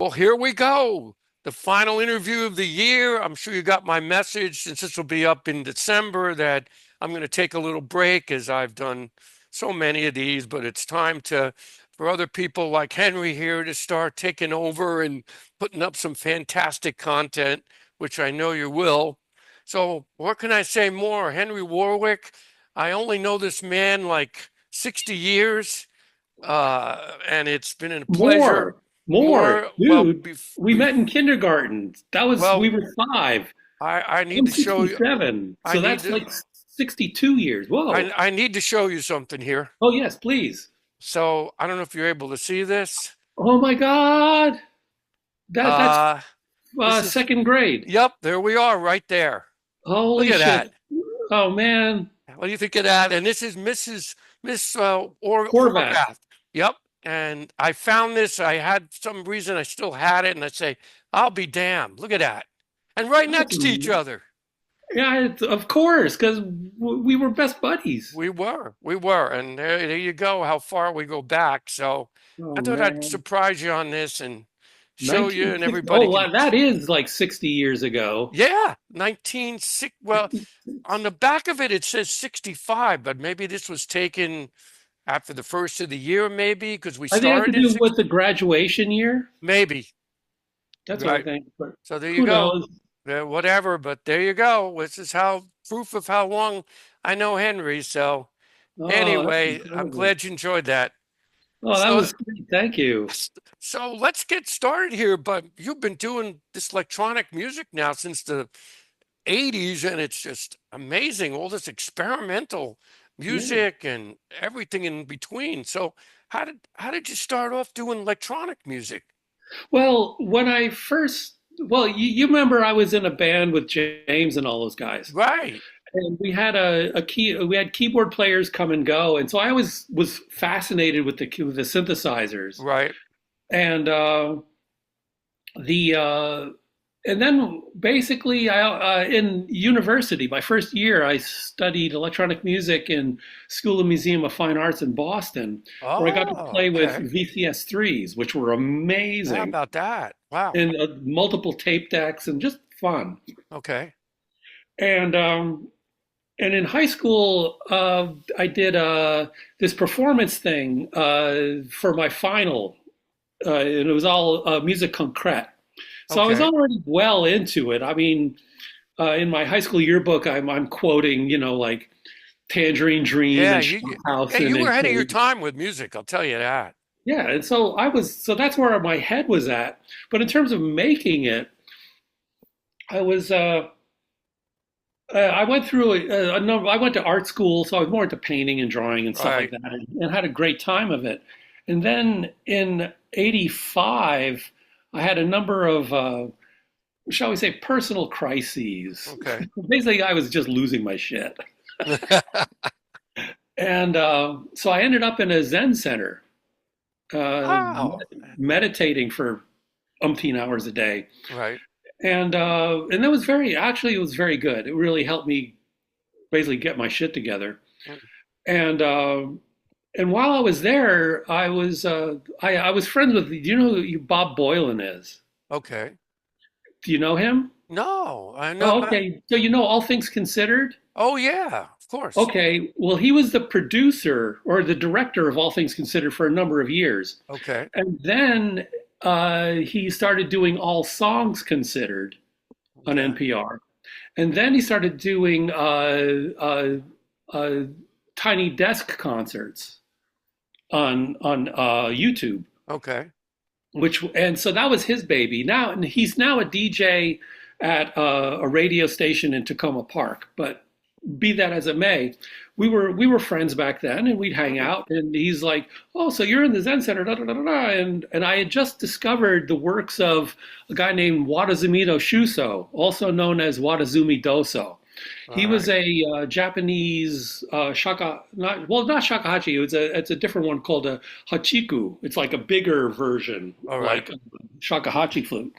Well, here we go. The final interview of the year. I'm sure you got my message since this will be up in December that I'm going to take a little break as I've done so many of these, but it's time for other people like Henry here to start taking over and putting up some fantastic content, which I know you will. So, what can I say more? Henry Warwick, I only know this man like 60 years, and it's been a pleasure. More, More, well, dude. We met in kindergarten. We well, were five. I need I'm to show you. 67. I So need that's to. like 62 years. Whoa. I need to show you something here. Oh, yes, please. So I don't know if you're able to see this. Oh my God. That's Uh, this is. second grade. Yep, there we are, right there. Look Holy at shit. that. Oh man. What do you think of that? And this is Miss Horvath. Horvath. Yep. And I found this. I had some reason I still had it, and I say, I'll be damned. Look at that. And right That's, next to each other. yeah, of course, because we were best buddies. We were, and there you go, how far we go back. So I Oh thought I'd man. surprise you on this and show you, and 1960. everybody Oh, can, wow, that is like 60 years ago. yeah, 1960. Well, on the back of it, it says 65, but maybe this was taken after the first of the year, maybe because we I think it has to started in do with 60, the graduation year. maybe, That's what I right? think. But So there you who go. knows? Whatever, but there you go. This is how proof of how long I know Henry. So Oh, that's anyway, I'm incredible. glad you enjoyed that. Oh, that So was great. Thank you. So let's get started here. But you've been doing this electronic music now since the 80s, and it's just amazing. All this experimental Yeah. music and everything in between. So how did you start off doing electronic music? Well, you remember I was in a band with James and all those guys, Right, and we had keyboard players come and go, and so I always was fascinated with the synthesizers, right. and the and then basically I in university my first year I studied electronic music in School of Museum of Fine Arts in Boston, where I got to Oh, play with okay. VCS threes, which were How amazing, about that? Wow. and multiple tape decks and just fun. Okay. And and in high school, I did this performance thing for my final, and it was all music concrete. So I was Okay. already well into it. I mean, in my high school yearbook, I'm quoting, like Tangerine Dream Yeah, and yeah, Shophouse you and were ahead of your Cage. time with music, I'll tell you that. Yeah, and so that's where my head was at. But in terms of making it, I was I went through a number. I went to art school, so I was more into painting and drawing and stuff like Right. that, and had a great time of it. And then in '85, I had a number of, shall we say, personal crises. Okay. Basically, I was just losing my shit, and so I ended up in a Zen center, uh, Wow. meditating for umpteen hours a day, Right. and that was it was very good. It really helped me basically get my shit together. And and while I was there, I was friends with. Do you know who Bob Boylan is? Okay. Do you know him? No, I know. Oh, okay. So you know All Things Considered? Oh, yeah, of course. Okay. Well, he was the producer or the director of All Things Considered for a number of years, Okay. and then he started doing All Songs Considered on Okay. NPR, and then he started doing uh, Tiny Desk concerts on YouTube, Okay. and so that was his baby. Now and he's now a DJ at a radio station in Tacoma Park. But be that as it may, we were friends back then, and we'd hang out. And he's like, "Oh, so you're in the Zen Center?" Da, da, da, da, da. And I had just discovered the works of a guy named Wadazumito Shuso, also known as Wadazumi Doso. All He was right. a Japanese not shakuhachi. It's a different one called a hachiku. It's like a bigger version, All right. like a shakuhachi flute.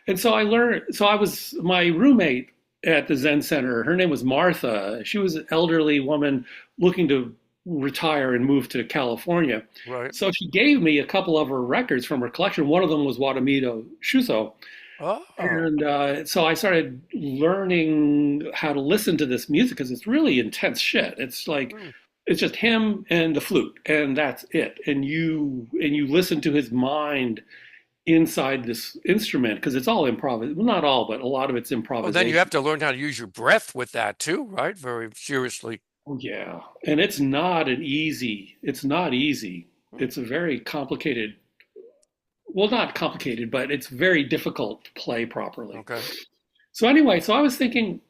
And so I learned. So I was my roommate at the Zen Center. Her name was Martha. She was an elderly woman looking to retire and move to California. Right. So she gave me a couple of her records from her collection. One of them was Wadamito Shuso. Oh. And so I started learning how to listen to this music because it's really intense shit. It's like Mm. it's just him and the flute, and that's it. And you listen to his mind inside this instrument because it's all improv. Well, not all, but a lot of it's Well, then you have improvisation. to learn how to use your breath with that too, right? Very seriously. Oh, yeah, and it's not an easy. It's not easy. Mm. It's a very complicated. Well, not complicated, but it's very difficult to play properly. Okay. So anyway, so I was thinking,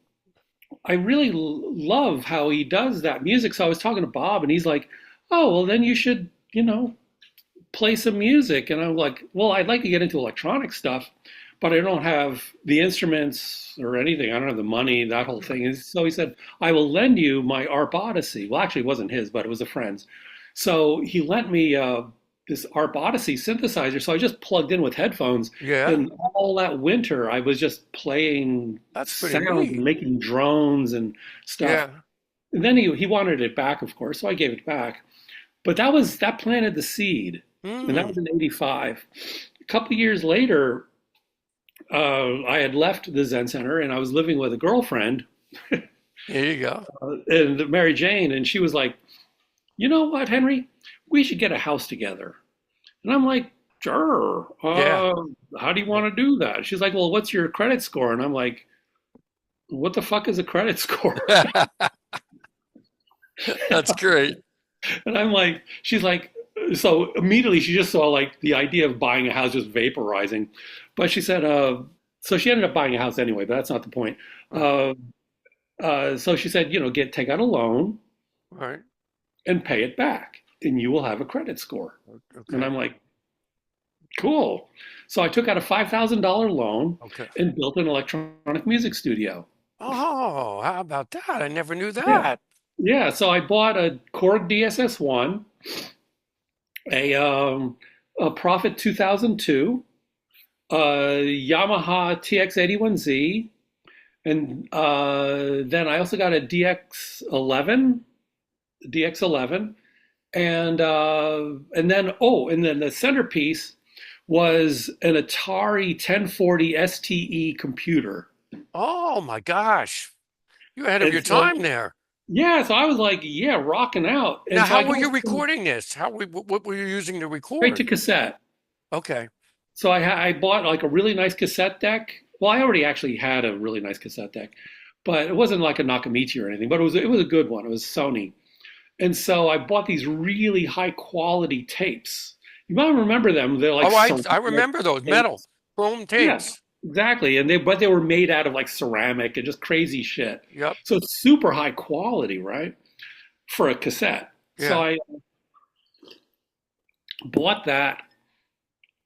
I really love how he does that music. So I was talking to Bob, and he's like, "Oh, well, then you should, play some music." And I'm like, "Well, I'd like to get into electronic stuff, but I don't have the instruments or anything. I don't have the money, that whole thing." And so he said, "I will lend you my ARP Odyssey." Well, actually, it wasn't his, but it was a friend's. So he lent me this ARP Odyssey synthesizer. So I just plugged in with headphones, Yeah, and all that winter I was just playing that's pretty sounds and neat. making drones and stuff. Yeah. And then he wanted it back, of course, so I gave it back. But that planted the seed, and that Mm. was in '85. A couple of years later, I had left the Zen Center and I was living with a girlfriend, There you go. and Mary Jane, and she was like, "You know what, Henry? We should get a house together." And I'm like, "Sure. Yeah. How do you want to do that?" She's like, "Well, what's your credit score?" And I'm like, "What the fuck is a credit score?" That's great. And I'm like, she's like, so immediately she just saw like the idea of buying a house just vaporizing. But she said, so she ended up buying a house anyway, but that's not the point. Right. Uh, so she said, take out a loan Right. and pay it back, and you will have a credit score. And Okay. I'm like, cool. So I took out a $5,000 loan Okay. and built an electronic music studio. Oh, how about that? I never knew Yeah. that. Yeah. So I bought a Korg DSS-1, a, a Prophet 2002, Yamaha TX81Z, and then I also got a DX11, and then the centerpiece was an Atari 1040 STE computer. Oh my gosh. You're ahead of And your so time there. yeah, so I was like, yeah, rocking out. Now, And so I how were got you some recording this? What were you using to straight to record? cassette. Okay. So I bought like a really nice cassette deck. Well, I already actually had a really nice cassette deck, but it wasn't like a Nakamichi or anything. But it was a good one. It was Sony, and so I bought these really high quality tapes. You might remember them. They're like Oh, I ceramic remember those metal tapes. chrome Yeah, tapes. exactly. But they were made out of like ceramic and just crazy shit. Yep. So it's super high quality, right, for a cassette. So Yeah. I bought that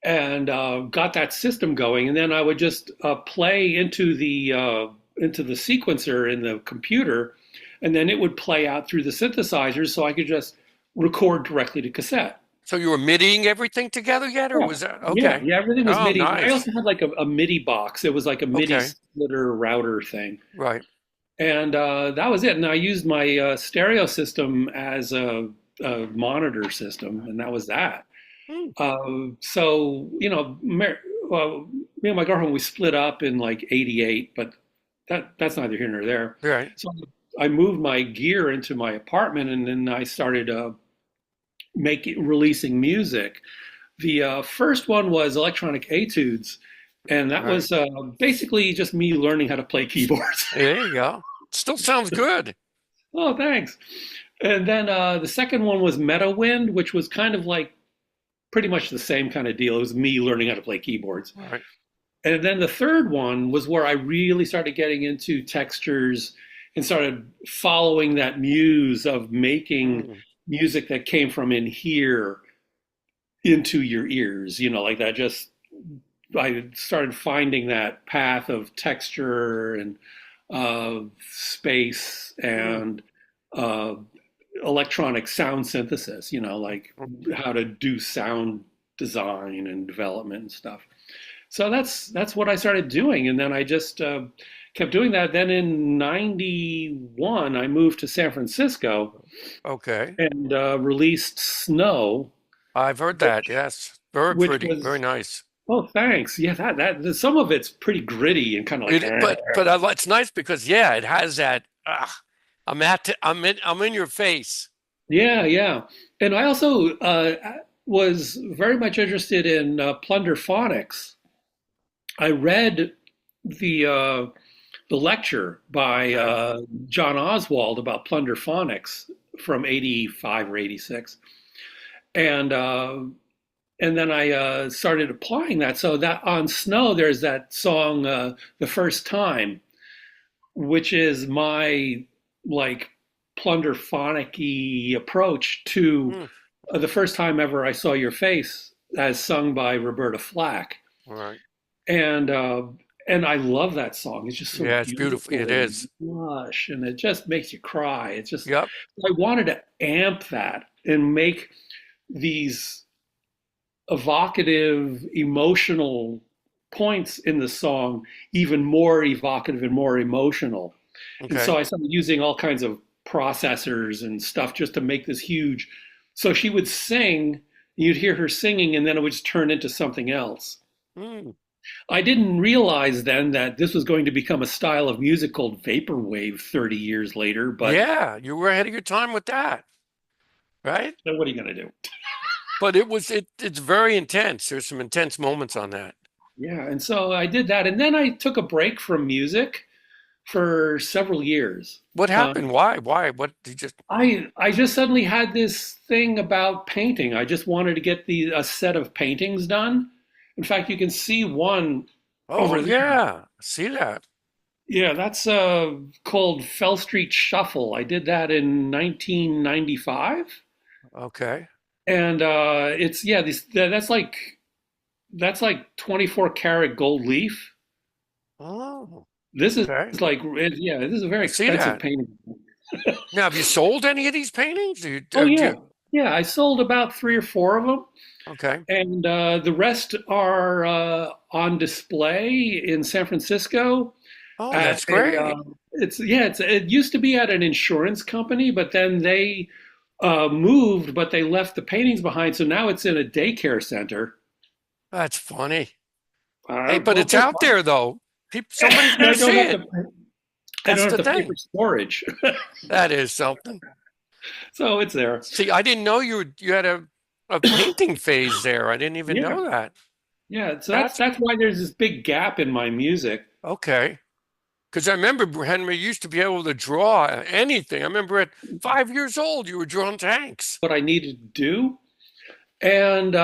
and got that system going, and then I would just play into the sequencer in the computer, and then it would play out through the synthesizers, so I could just record directly to cassette. So you were MIDIing everything together yet, or Yeah, was that yeah, okay? yeah. Everything was Oh, MIDI. I nice. also had like a MIDI box. It was like a MIDI Okay. splitter router thing, Right. and that was it. And I used my stereo system as a monitor system, and that was that. Hmm. So well, me and my girlfriend we split up in like '88, but that's neither here nor there. Right. So I moved my gear into my apartment, and then I started releasing music. The first one was Electronic Etudes, and that Right. was basically just me learning how to play keyboards. There you go. Still sounds good. Oh, thanks. And then the second one was Meta Wind, which was kind of like pretty much the same kind of deal. It was me learning how to play keyboards. Right. And then the third one was where I really started getting into textures and started following that muse of making Mm. music that came from in here into your ears, like that. Just I started finding that path of texture and space Mm. and uh, electronic sound synthesis, like how to do sound design and development and stuff. So that's what I started doing, and then I just kept doing that. Then in '91, I moved to San Francisco Okay. and released Snow, I've heard that. which Yes. Very which pretty. Very was nice. oh thanks yeah that some of it's pretty gritty and kind of like It's nice because yeah, it has that. I'm in your face. yeah yeah, and I also was very much interested in plunderphonics. I read the uh, the lecture by Okay. John Oswald about plunderphonics from '85 or '86, and uh, and then I started applying that. So that on Snow, there's that song, "The First Time," which is my like plunderphonic-y approach to Mm, the first time ever I saw your face, as sung by Roberta Flack, all right. and uh, and I love that song. It's just so Yeah, it's beautiful. It beautiful and is. lush, and it just makes you cry. It's just Yep. I wanted to amp that and make these evocative, emotional points in the song even more evocative and more emotional. And Okay. so I started using all kinds of processors and stuff just to make this huge. So she would sing, you'd hear her singing, and then it would just turn into something else. Mm. I didn't realize then that this was going to become a style of music called vaporwave 30 years later, but Yeah, you were ahead of your time with that, right? what are you going to do? But it's very intense. There's some intense moments on that. Yeah, and so I did that, and then I took a break from music for several years. What Uh, happened? Why? Why? What did you just I just suddenly had this thing about painting. I just wanted to get a set of paintings done. In fact, you can see one Oh over there. yeah, see that. Yeah, that's called Fell Street Shuffle. I did that in 1995, Okay. and it's yeah, that's like 24 karat gold leaf. Oh, This is okay. yeah, this is a very I see expensive that. painting. Now, have you sold any of these paintings? Oh Do yeah, you, yeah. I sold about three or four of them. okay. And the rest are on display in San Francisco Oh, at that's a. great. It used to be at an insurance company, but then they moved, but they left the paintings behind. So now it's in a daycare center. That's funny. Hey, but Well, it's so out far. there though. Somebody's I gonna don't see have it. to. I That's don't have the to pay for thing. storage, That is something. so it's there. See, I didn't know you had a painting phase there. I didn't even Yeah, know that. yeah. So That's that's why there's this big gap in my music. okay. Because I remember Henry used to be able to draw anything. I remember at 5 years old, you were drawing tanks. What I needed to do, and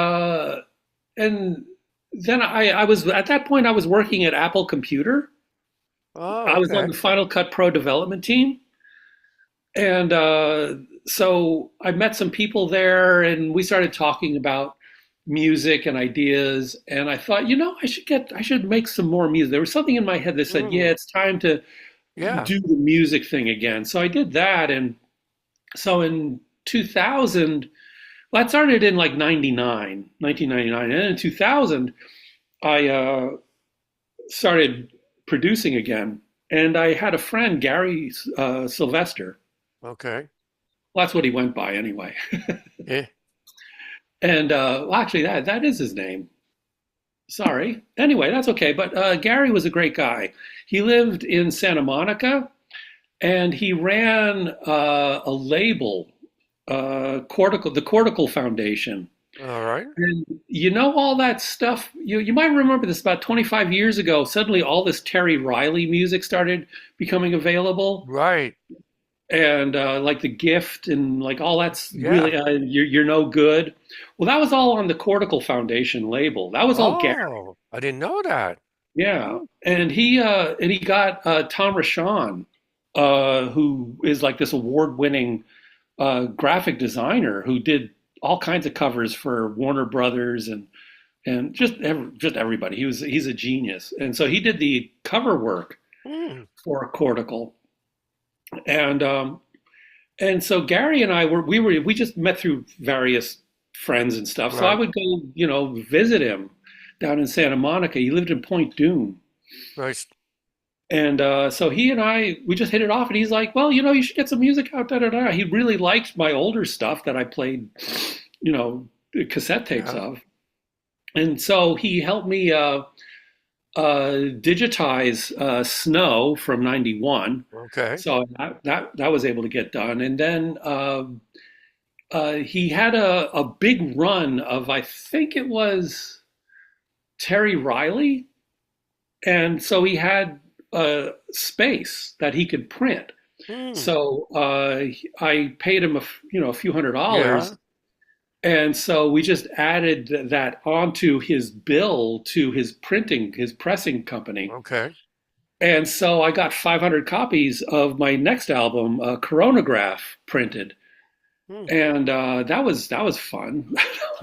and then I was at that point I was working at Apple Computer. Oh, I was on okay. the Final Cut Pro development team, and so I met some people there, and we started talking about music and ideas. And I thought, I should make some more music. There was something in my head that said, yeah, Mm, it's time to yeah. do the music thing again. So I did that, and so in 2000. Well, that started in like 1999. And then in 2000, I started producing again. And I had a friend, Gary Sylvester. Okay. Well, that's what he went by anyway. Yeah. And well, actually, that is his name. Sorry. Anyway, that's okay. But Gary was a great guy. He lived in Santa Monica, and he ran a label, the Cortical Foundation. All right. And all that stuff. You might remember this about 25 years ago. Suddenly, all this Terry Riley music started becoming available, Right. and like The Gift, and like all that's Yeah. really you're no good. Well, that was all on the Cortical Foundation label. That was all Gary. Oh, I didn't know that. Yeah, and he got Tom Rashawn, who is like this award-winning graphic designer who did all kinds of covers for Warner Brothers and just everybody. He's a genius, and so he did the cover work Mm, for Cortical, and so Gary and I we just met through various friends and stuff. So I right. would go visit him down in Santa Monica. He lived in Point Dume. Nice. And so he and we just hit it off. And he's like, well, you should get some music out, da da da. He really liked my older stuff that I played, cassette tapes Yeah. of. And so he helped me digitize Snow from '91. Okay. So that was able to get done. And then he had a big run of, I think it was Terry Riley. And so he had space that he could print. Hmm. So I paid him a few Yeah. $100s, and so we just added that onto his bill to his pressing company. Okay. And so I got 500 copies of my next album, Coronograph, printed, Hmm. and that was fun.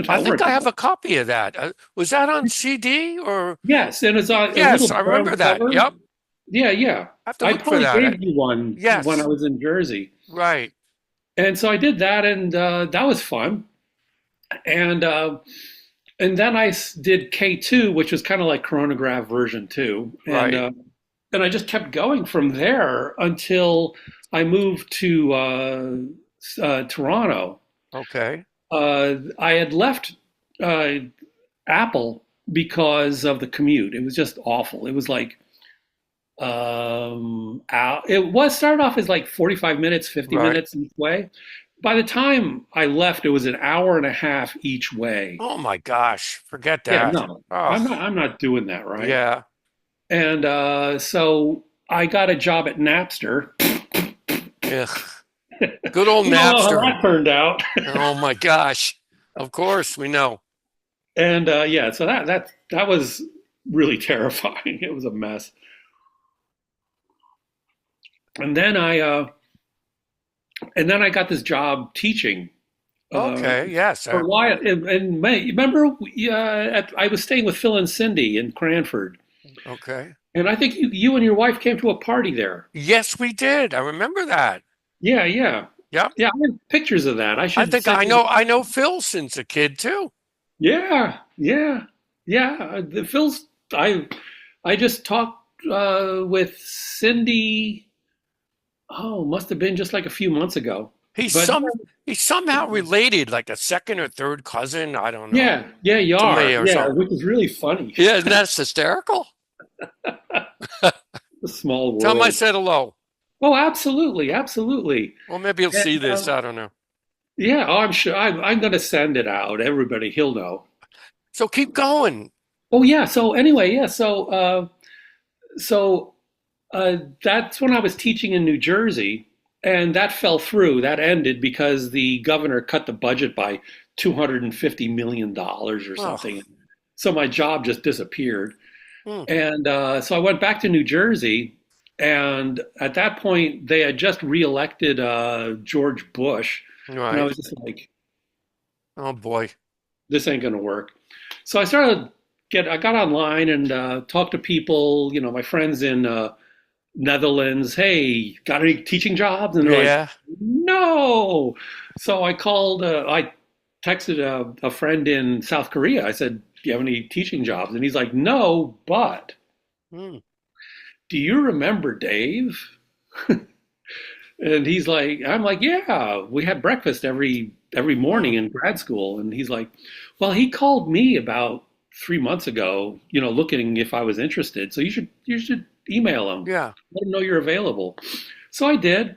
I That think worked I have out. a copy of that. Was that on CD or? Yes, and it's on a Yes, little I brown remember that. cover. Yep. Yeah, yeah. I have to I look for probably that. gave you one when I Yes. was in Jersey. Right. And so I did that, and that was fun. And then did K2, which was kind of like Chronograph version 2, Right. and I just kept going from there until I moved to Toronto. Okay. I had left uh, Apple because of the commute. It was just awful. It was like it was started off as like 45 minutes, 50 Right. minutes each way. By the time I left, it was an hour and a half each way. Oh my gosh. Forget Yeah, that. no, Oh, I'm not doing that, right? yeah. And so I got a job at Napster. Ugh. Good old You know how Napster. that turned out. Oh my gosh. Of course, we know. And yeah, so that was really terrifying. It was a mess. And then I got this job teaching Okay. Yes. for a while. And remember, I was staying with Phil and Cindy in Cranford, Okay. and I think you and your wife came to a party there. Yes, we did. I remember that. Yeah, yeah, Yep. yeah. I have pictures of that. I I should think send I you. know I know Phil since a kid too. Yeah, yeah, yeah. Phil's. I just talked with Cindy. Oh, must have been just like a few months ago. He's But some he's somehow related, like a second or third cousin. I don't know. yeah, yeah, you To me are. or Yeah, something. which is really funny. Yeah, isn't that hysterical? A small Tell him I world. said hello. Oh, absolutely, absolutely. Well, maybe he'll see And this. I don't know. yeah, oh, I'm sure I'm going to send it out. Everybody, he'll know. So keep going. Oh yeah. So anyway, yeah. So that's when I was teaching in New Jersey, and that fell through. That ended because the governor cut the budget by $250 million or Oh, something. So my job just disappeared. hmm, And so I went back to New Jersey, and at that point they had just reelected George Bush, and I right. was just like, Oh boy. "This ain't gonna work." So I got online and talked to people, my friends in Netherlands. Hey, got any teaching jobs? And they're like, Yeah. "No." So I called. I texted a friend in South Korea. I said, "Do you have any teaching jobs?" And he's like, "No, but Hmm. do you remember Dave?" And he's like, I'm like, "Yeah, we had breakfast every Hmm. morning in grad school." And he's like, "Well, he called me about 3 months ago, looking if I was interested. So you should email him, Yeah. let him know you're available." So I did,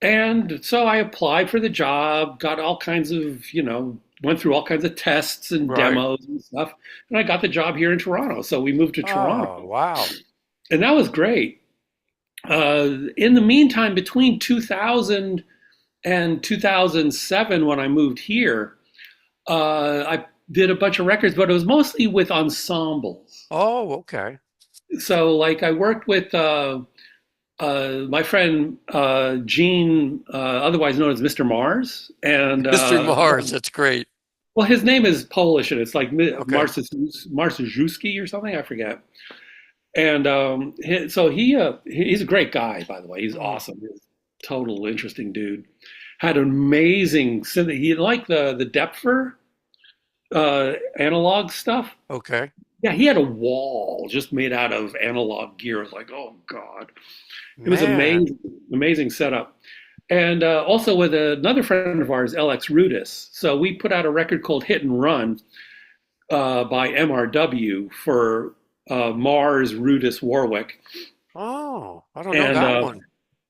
and so I applied for the job, got all kinds of, went through all kinds of tests and Right. demos and stuff, and I got the job here in Toronto. So we moved to Oh, Toronto, wow. and that was great. In the meantime, between 2000 and 2007, when I moved here, I did a bunch of records, but it was mostly with ensembles. Oh, okay. So, like, I worked with my friend Gene, otherwise known as Mr. Mars, and Mr. Mars, that's great. well, his name is Polish, and it's like Okay. Marszewski or something. I forget. And so he's a great guy, by the way. He's Hmm. awesome. He's a total interesting dude. Had an amazing he liked the Deptford analog stuff. Okay. Yeah, he had a wall just made out of analog gear. I was like, oh God. It was Man. amazing, amazing setup. And also with another friend of ours, LX Rudis. So we put out a record called Hit and Run by MRW for Mars, Rudis, Warwick. Oh, I don't know And that one.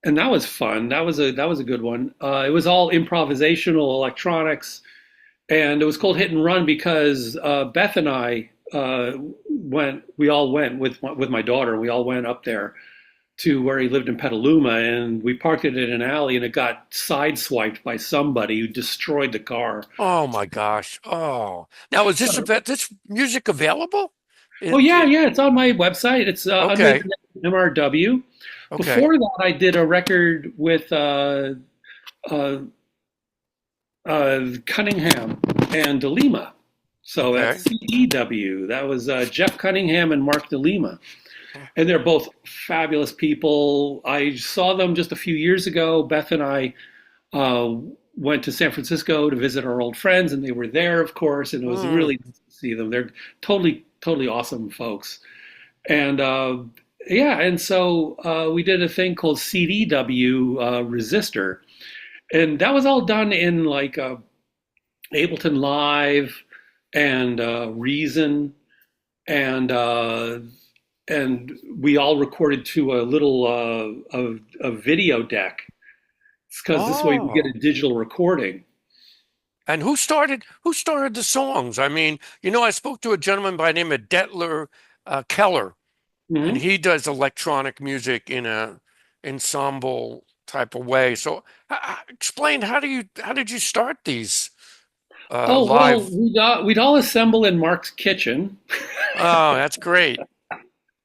and that was fun. That was a good one. It was all improvisational electronics, and it was called Hit and Run because Beth and I went. We all went with my daughter. We all went up there to where he lived in Petaluma, and we parked it in an alley, and it got sideswiped by somebody who destroyed the car. Oh my gosh. Oh. Now, is this music available? Oh It, yeah, it- yeah, it's on my website. It's under okay. the name MRW. Okay. Before that, I did a record with uh, Cunningham and DeLima. So Okay. that's CEW. That was Jeff Cunningham and Mark DeLima. And they're both fabulous people. I saw them just a few years ago. Beth and I uh, went to San Francisco to visit our old friends, and they were there, of course, and it was Mm. really nice to see them. They're totally, totally awesome folks. And yeah, and so we did a thing called CDW Resistor, and that was all done in like Ableton Live and Reason, and we all recorded to a little a video deck because this way we get Oh. a digital recording. And who started the songs? I mean, I spoke to a gentleman by the name of Detler Keller, and Hmm. he does electronic music in a ensemble type of way. So, explain how did you start these Oh well, live? we'd all assemble in Mark's kitchen, Oh, that's great.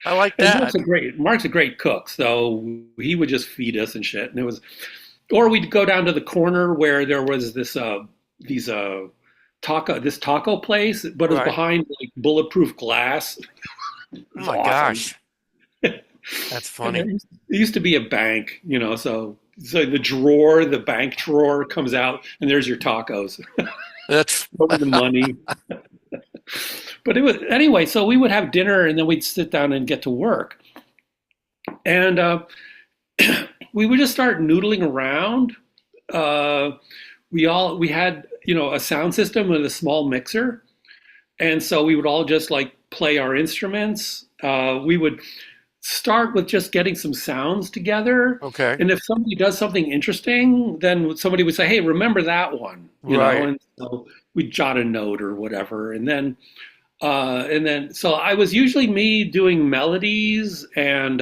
I like and that. Mark's a great cook, so he would just feed us and shit. And it was, or we'd go down to the corner where there was these taco place, but it was Right. behind like bulletproof glass. It Oh was my awesome. gosh, that's And funny. there used to be a bank, so the bank drawer comes out, and there's your tacos, That's over the money. But it was anyway. So we would have dinner, and then we'd sit down and get to work, and we would just start noodling around. Uh, we had a sound system with a small mixer, and so we would all just like play our instruments. We would start with just getting some sounds together. okay. And if somebody does something interesting, then somebody would say, "Hey, remember that one?" Right. And so we'd jot a note or whatever. So I was usually me doing melodies and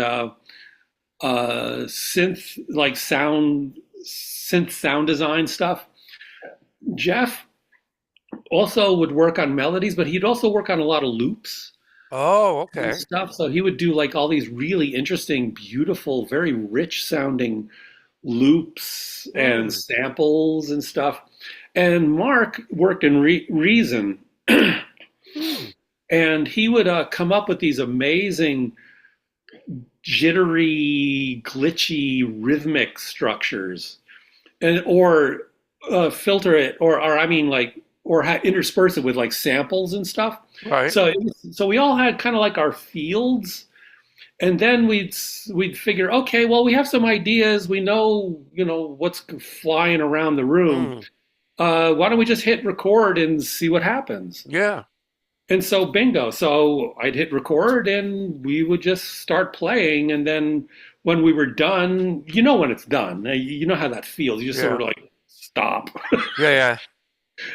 synth sound design stuff. Jeff also would work on melodies, but he'd also work on a lot of loops Oh, and okay. stuff. So he would do like all these really interesting, beautiful, very rich sounding loops and Mm. samples and stuff. And Mark worked in Reason, Mm. and he would come up with these amazing, jittery, glitchy, rhythmic structures, and or filter it, or I mean, like, or intersperse it with like samples and stuff. Right. So we all had kind of like our fields, and then we'd figure, okay, well, we have some ideas, we know what's flying around the room. Mm. Why don't we just hit record and see what happens? Yeah. And so bingo. So I'd hit record and we would just start playing. And then when we were done, when it's done, you know how that feels. You just sort Yeah. of like stop. Yeah. Yeah.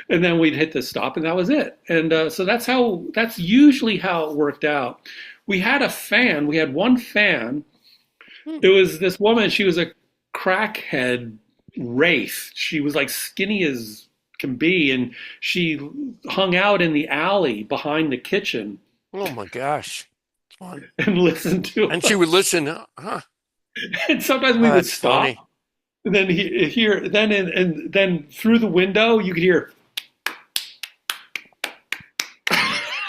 And then we'd hit the stop and that was it. And so that's usually how it worked out. We had a fan. We had one fan. Mm. It was this woman. She was a crackhead wraith. She was like skinny as can be, and she hung out in the alley behind the kitchen Oh my gosh. Fun. and listened to And she would us. listen. Huh? And sometimes we would That's stop, funny. and then hear, and then through the window you could hear.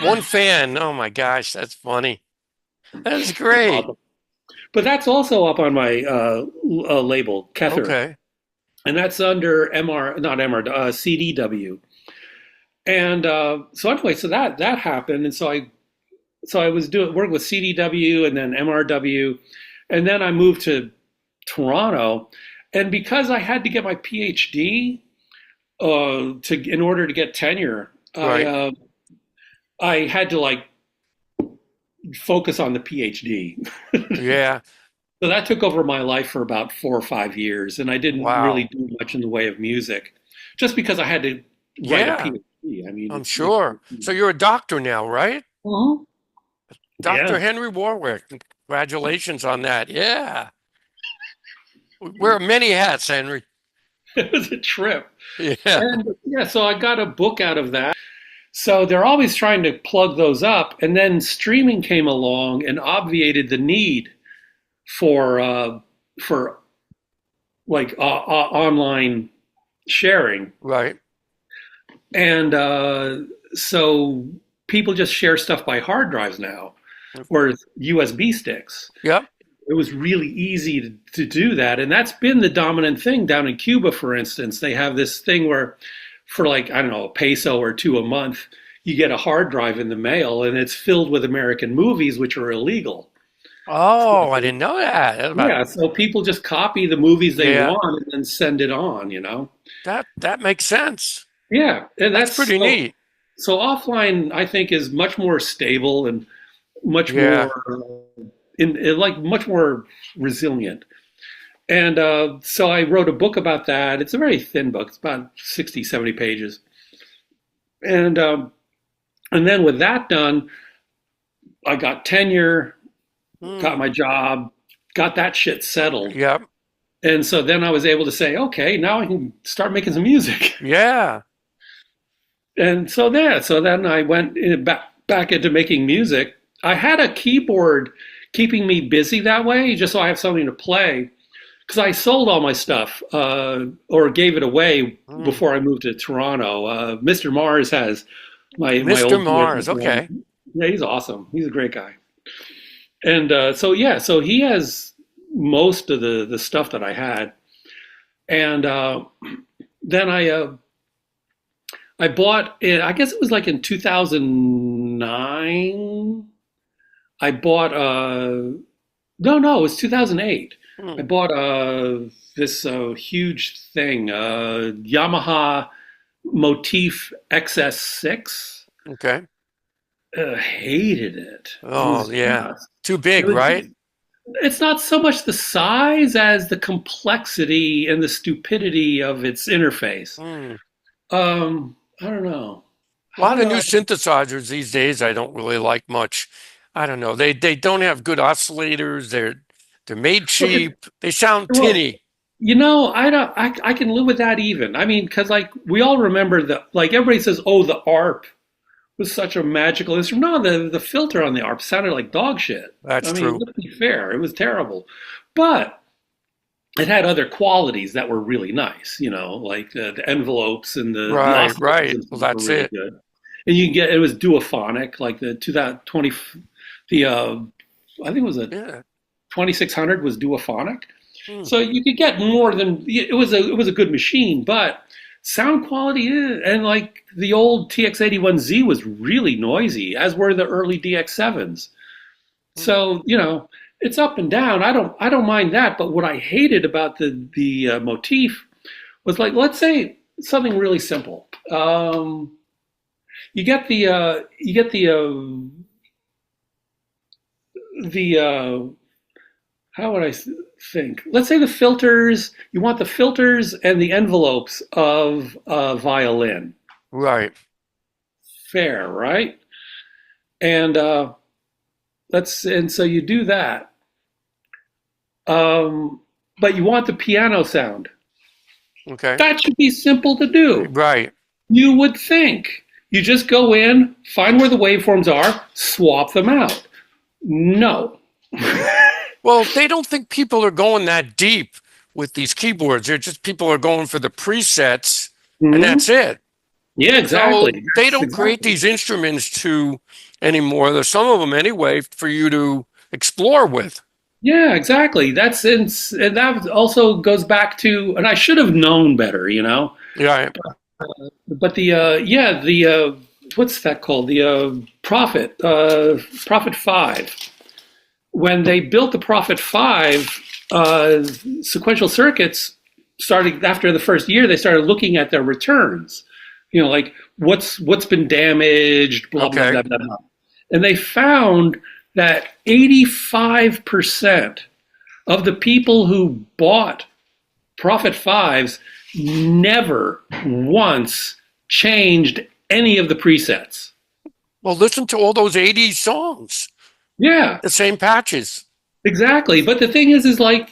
One fan. Oh my gosh, that's funny. That's great. But that's also up on my label, Kether, Okay. and that's under not MR, CDW. And so anyway, so that happened, and so so I was doing work with CDW and then MRW, and then I moved to Toronto, and because I had to get my PhD to in order to get tenure, Right. I had to like focus on the PhD. Yeah. So that took over my life for about 4 or 5 years, and I didn't really Wow. do much in the way of music, just because I had to write a Yeah, PhD. I mean, I'm it's sure. So you're a doctor now, right? Mhm. Dr. Yeah, Henry Warwick. Congratulations on that. Yeah. We wear many hats, Henry. it was a trip. Yeah. And yeah, so I got a book out of that. So they're always trying to plug those up, and then streaming came along and obviated the need for for like online sharing, Right. and so people just share stuff by hard drives now or USB sticks. Yep. It was really easy to do that, and that's been the dominant thing down in Cuba, for instance. They have this thing where, for like I don't know, a peso or two a month, you get a hard drive in the mail, and it's filled with American movies, which are illegal. Oh, I didn't know that. Yeah, so people just copy the movies they Yeah, want and then send it on, you know? that makes sense. Yeah, and That's that's pretty so, neat. so offline, I think, is much more stable and much Yeah. more in like much more resilient. And so I wrote a book about that. It's a very thin book. It's about 60, 70 pages. And and then with that done, I got tenure, got Hmm. my job, got that shit settled. Yep. And so then I was able to say, okay, now I can start making some music. Yeah. And so there, so then I went back into making music. I had a keyboard keeping me busy that way, just so I have something to play. Because I sold all my stuff or gave it away Hmm. before I moved to Toronto. Mr. Mars has my Mr. old Mars. boyfriend. Okay. Yeah, he's awesome. He's a great guy. And so yeah, so he has most of the stuff that I had. And then I bought it. I guess it was like in 2009. I bought no, it was 2008. I Hmm. bought this huge thing, Yamaha Motif XS6. Okay. Hated it. It Oh, was yeah. just, Too it big, was right? just, it's not so much the size as the complexity and the stupidity of its interface. Hmm. I don't know. A I lot don't of know. new synthesizers these days I don't really like much. I don't know. They don't have good oscillators. They're made Well, it, cheap. They sound well, tinny. you know, I don't. I can live with that even. I mean, because like we all remember the like everybody says, oh, the ARP was such a magical instrument. No, the filter on the ARP sounded like dog shit. That's I mean, true. let's be fair, it was terrible, but it had other qualities that were really nice. You know, like the envelopes and the Right, oscillators right. and Well, stuff were that's really it. good. And you can get it was duophonic, like the 2020, the I think it was a Yeah. 2600 was duophonic. Hmm. So you could get more than it was a good machine, but sound quality and like the old TX81Z was really noisy, as were the early DX7s. Hmm. So you know it's up and down. I don't mind that, but what I hated about the motif was like let's say something really simple. You get the how would I think? Let's say the filters, you want the filters and the envelopes of a violin. Right. Fair, right? And and so you do that. But you want the piano sound. Okay. That should be simple to do. Right. You would think. You just go in, find where the waveforms are, swap them out. No. Well, they don't think people are going that deep with these keyboards. They're just people are going for the presets and Hmm. that's it. Yeah, So exactly. they That's don't create exactly. these instruments to anymore. There's some of them anyway for you to explore with. Yeah, exactly. And that also goes back to, and I should have known better, you know. Yeah. But the yeah what's that called? The Prophet 5. When they built the Prophet 5, sequential circuits started after the first year. They started looking at their returns. Like what's been damaged, blah blah Okay. blah blah blah, and they found that 85% of the people who bought Prophet 5s never once changed any of the presets. Well, listen to all those 80s songs, Yeah, the same patches. exactly. But the thing is like,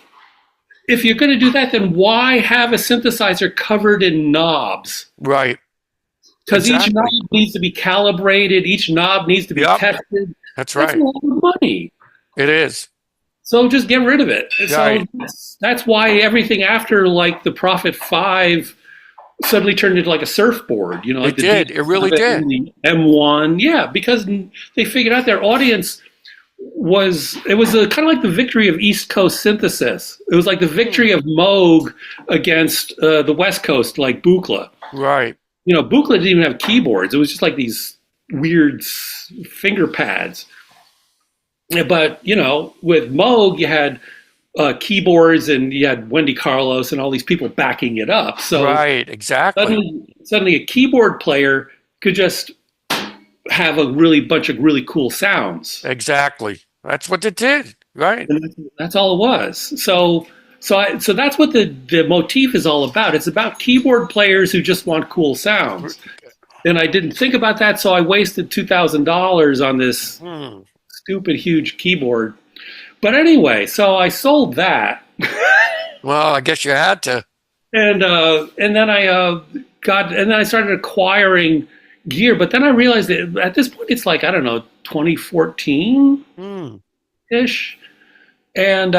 if you're going to do that, then why have a synthesizer covered in knobs? Right. Because each Exactly. knob needs to be calibrated, each knob needs to be Yep. tested. That's That's a right. lot of money. It is. So just get rid of it. Right. So that's why everything after like the Prophet 5 suddenly turned into like a surfboard, like It the did. It really D7 did. and the M1. Yeah, because they figured out their audience it was kind of like the victory of East Coast synthesis. It was like the victory of Moog against the West Coast, like Buchla. Right. Buchla didn't even have keyboards. It was just like these weird finger pads. But, with Moog, you had keyboards and you had Wendy Carlos and all these people backing it up. So Right. Exactly. suddenly a keyboard player could just have a bunch of really cool sounds. Exactly. That's what it did. Right. And that's all it was. So that's what the motif is all about. It's about keyboard players who just want cool sounds. And I didn't think about that, so I wasted $2,000 on this stupid huge keyboard. But anyway, so I sold that. Well, I guess you had to. And then I started acquiring gear. But then I realized that at this point it's like, I don't know, 2014 ish, and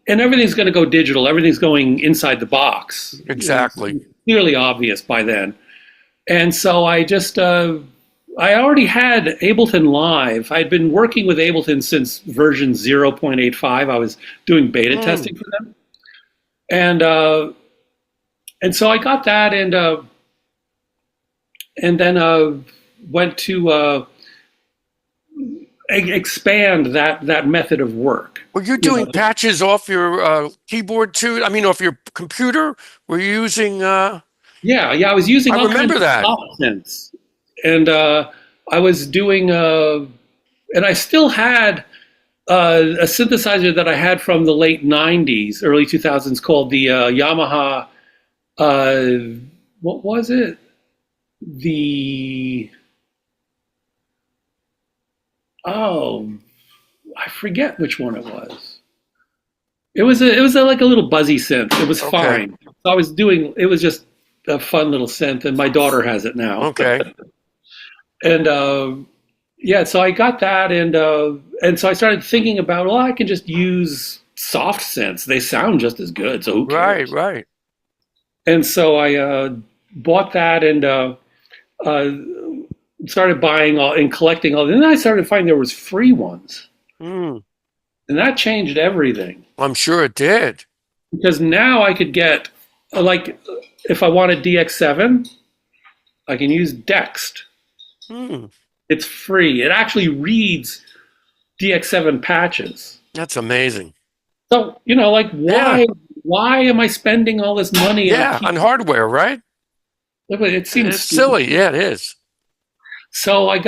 everything's going to go digital. Everything's going inside the box. Exactly. It's clearly obvious by then. And so I just I already had Ableton Live. I'd been working with Ableton since version 0.85. I was doing beta testing for them, and so I got that, and then went to expand that method of work. Were you doing patches off your keyboard too? I mean, off your computer? Were you using? Yeah, I was using I all remember kinds that. of synths, and I was doing, and I still had a synthesizer that I had from the late '90s, early 2000s, called the Yamaha. What was it? I forget which one it was. It was like a little buzzy synth. It was fine. So I was doing. It was just a fun little synth, and my daughter has it now. Okay. And yeah, so I got that, and so I started thinking about, well, I can just use soft synths. They sound just as good, so who cares? Right. And so I bought that and started buying all and collecting all. And then I started finding there was free ones, and that changed everything. I'm sure it did. Because now I could get, like, if I wanted DX7, I can use Dext. It's free. It actually reads DX7 patches. That's amazing. So, like, why am I spending all this money? On hardware, right? It seems It's silly. Yeah, it is. So I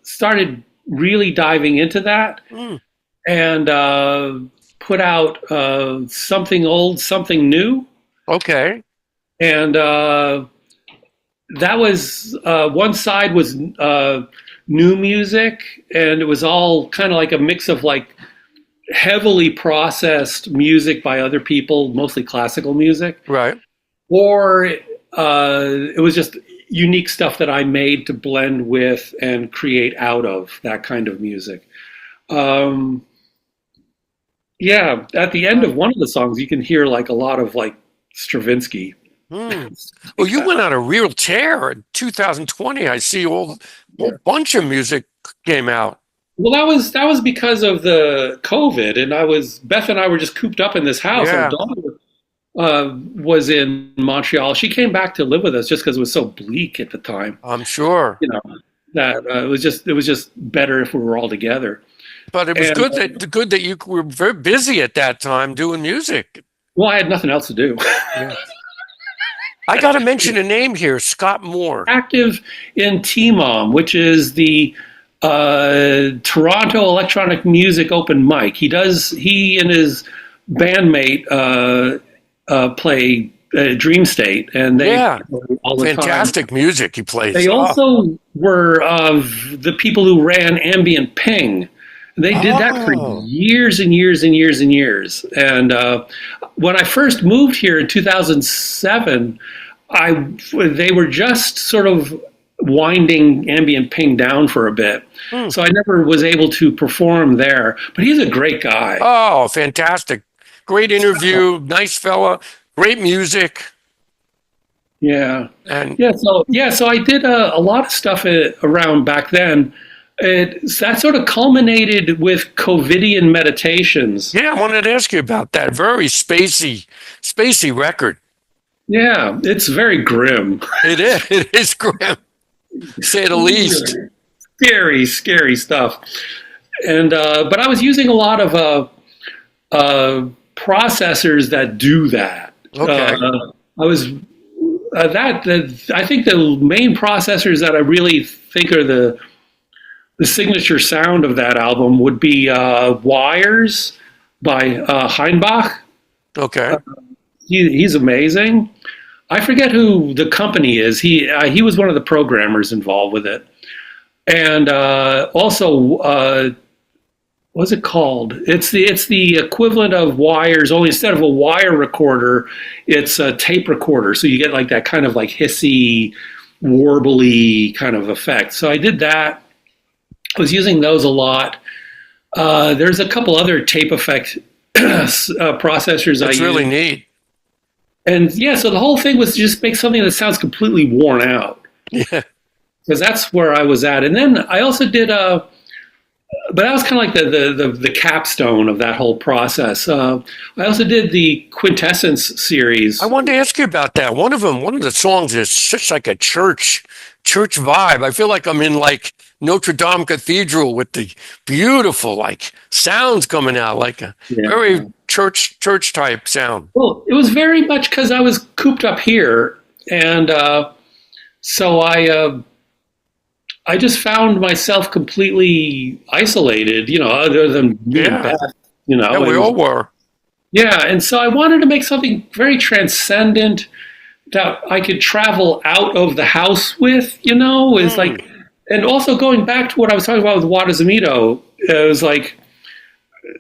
started really diving into that and put out something old, something new. Okay. And that was one side was new music, and it was all kind of like a mix of like heavily processed music by other people, mostly classical music. Right. Or it was just unique stuff that I made to blend with and create out of that kind of music. Yeah, at the end of one of the songs, you can hear like a lot of like Stravinsky. Well, you went on a real tear in 2020. I see a whole bunch of music came out. Well, that was because of the COVID, and Beth and I were just cooped up in this house. Yeah. was in Montreal. She came back to live with us just because it was so bleak at the time. I'm sure. You know that it was just better if we were all together. But it was And good that you were very busy at that time doing music. well, I had nothing else to do. Yeah. I got to mention a name here, Scott Moore. Active in TMOM, which is the Toronto Electronic Music Open Mic. He and his bandmate play Dream State, and they play all the fantastic time. music he plays. They also were of the people who ran Ambient Ping. They did that for years and years and years and years. And when I first moved here in 2007, they were just sort of winding Ambient Ping down for a bit. So I never was able to perform there. But he's a great guy. Oh, fantastic. Great interview. Nice fella. Great music. Yeah. And so I did a lot of stuff around back then. That sort of culminated with COVIDian meditations. yeah, I wanted to ask you about that. Very spacey record. Yeah, it's very grim. It is. It is grim, to say the least. Scary, scary stuff. And but I was using a lot of processors that do that. Okay. I was I think the main processors that I really think are the signature sound of that album would be Wires by Heinbach. Okay. He's amazing. I forget who the company is. He was one of the programmers involved with it. And also, what's it called? It's the equivalent of Wires, only instead of a wire recorder, it's a tape recorder. So you get like that kind of like hissy, warbly kind of effect. So I did that. I was using those a lot. There's a couple other tape effect processors That's really neat. And yeah, so the whole thing was to just make something that sounds completely worn out. Yeah. Because that's where I was at. And then I also did but that was kind of like the capstone of that whole process. I also did the Quintessence series. I wanted to ask you about that. One of the songs is such like a church vibe. I feel like I'm in like Notre Dame Cathedral with the beautiful like sounds coming out, like a very church type sound. Well, it was very much because I was cooped up here, and so I just found myself completely isolated, other than being Beth, Yeah, we all were. Yeah, and so I wanted to make something very transcendent that I could travel out of the house with, is like, and also going back to what I was talking about with Guadagnino, it was like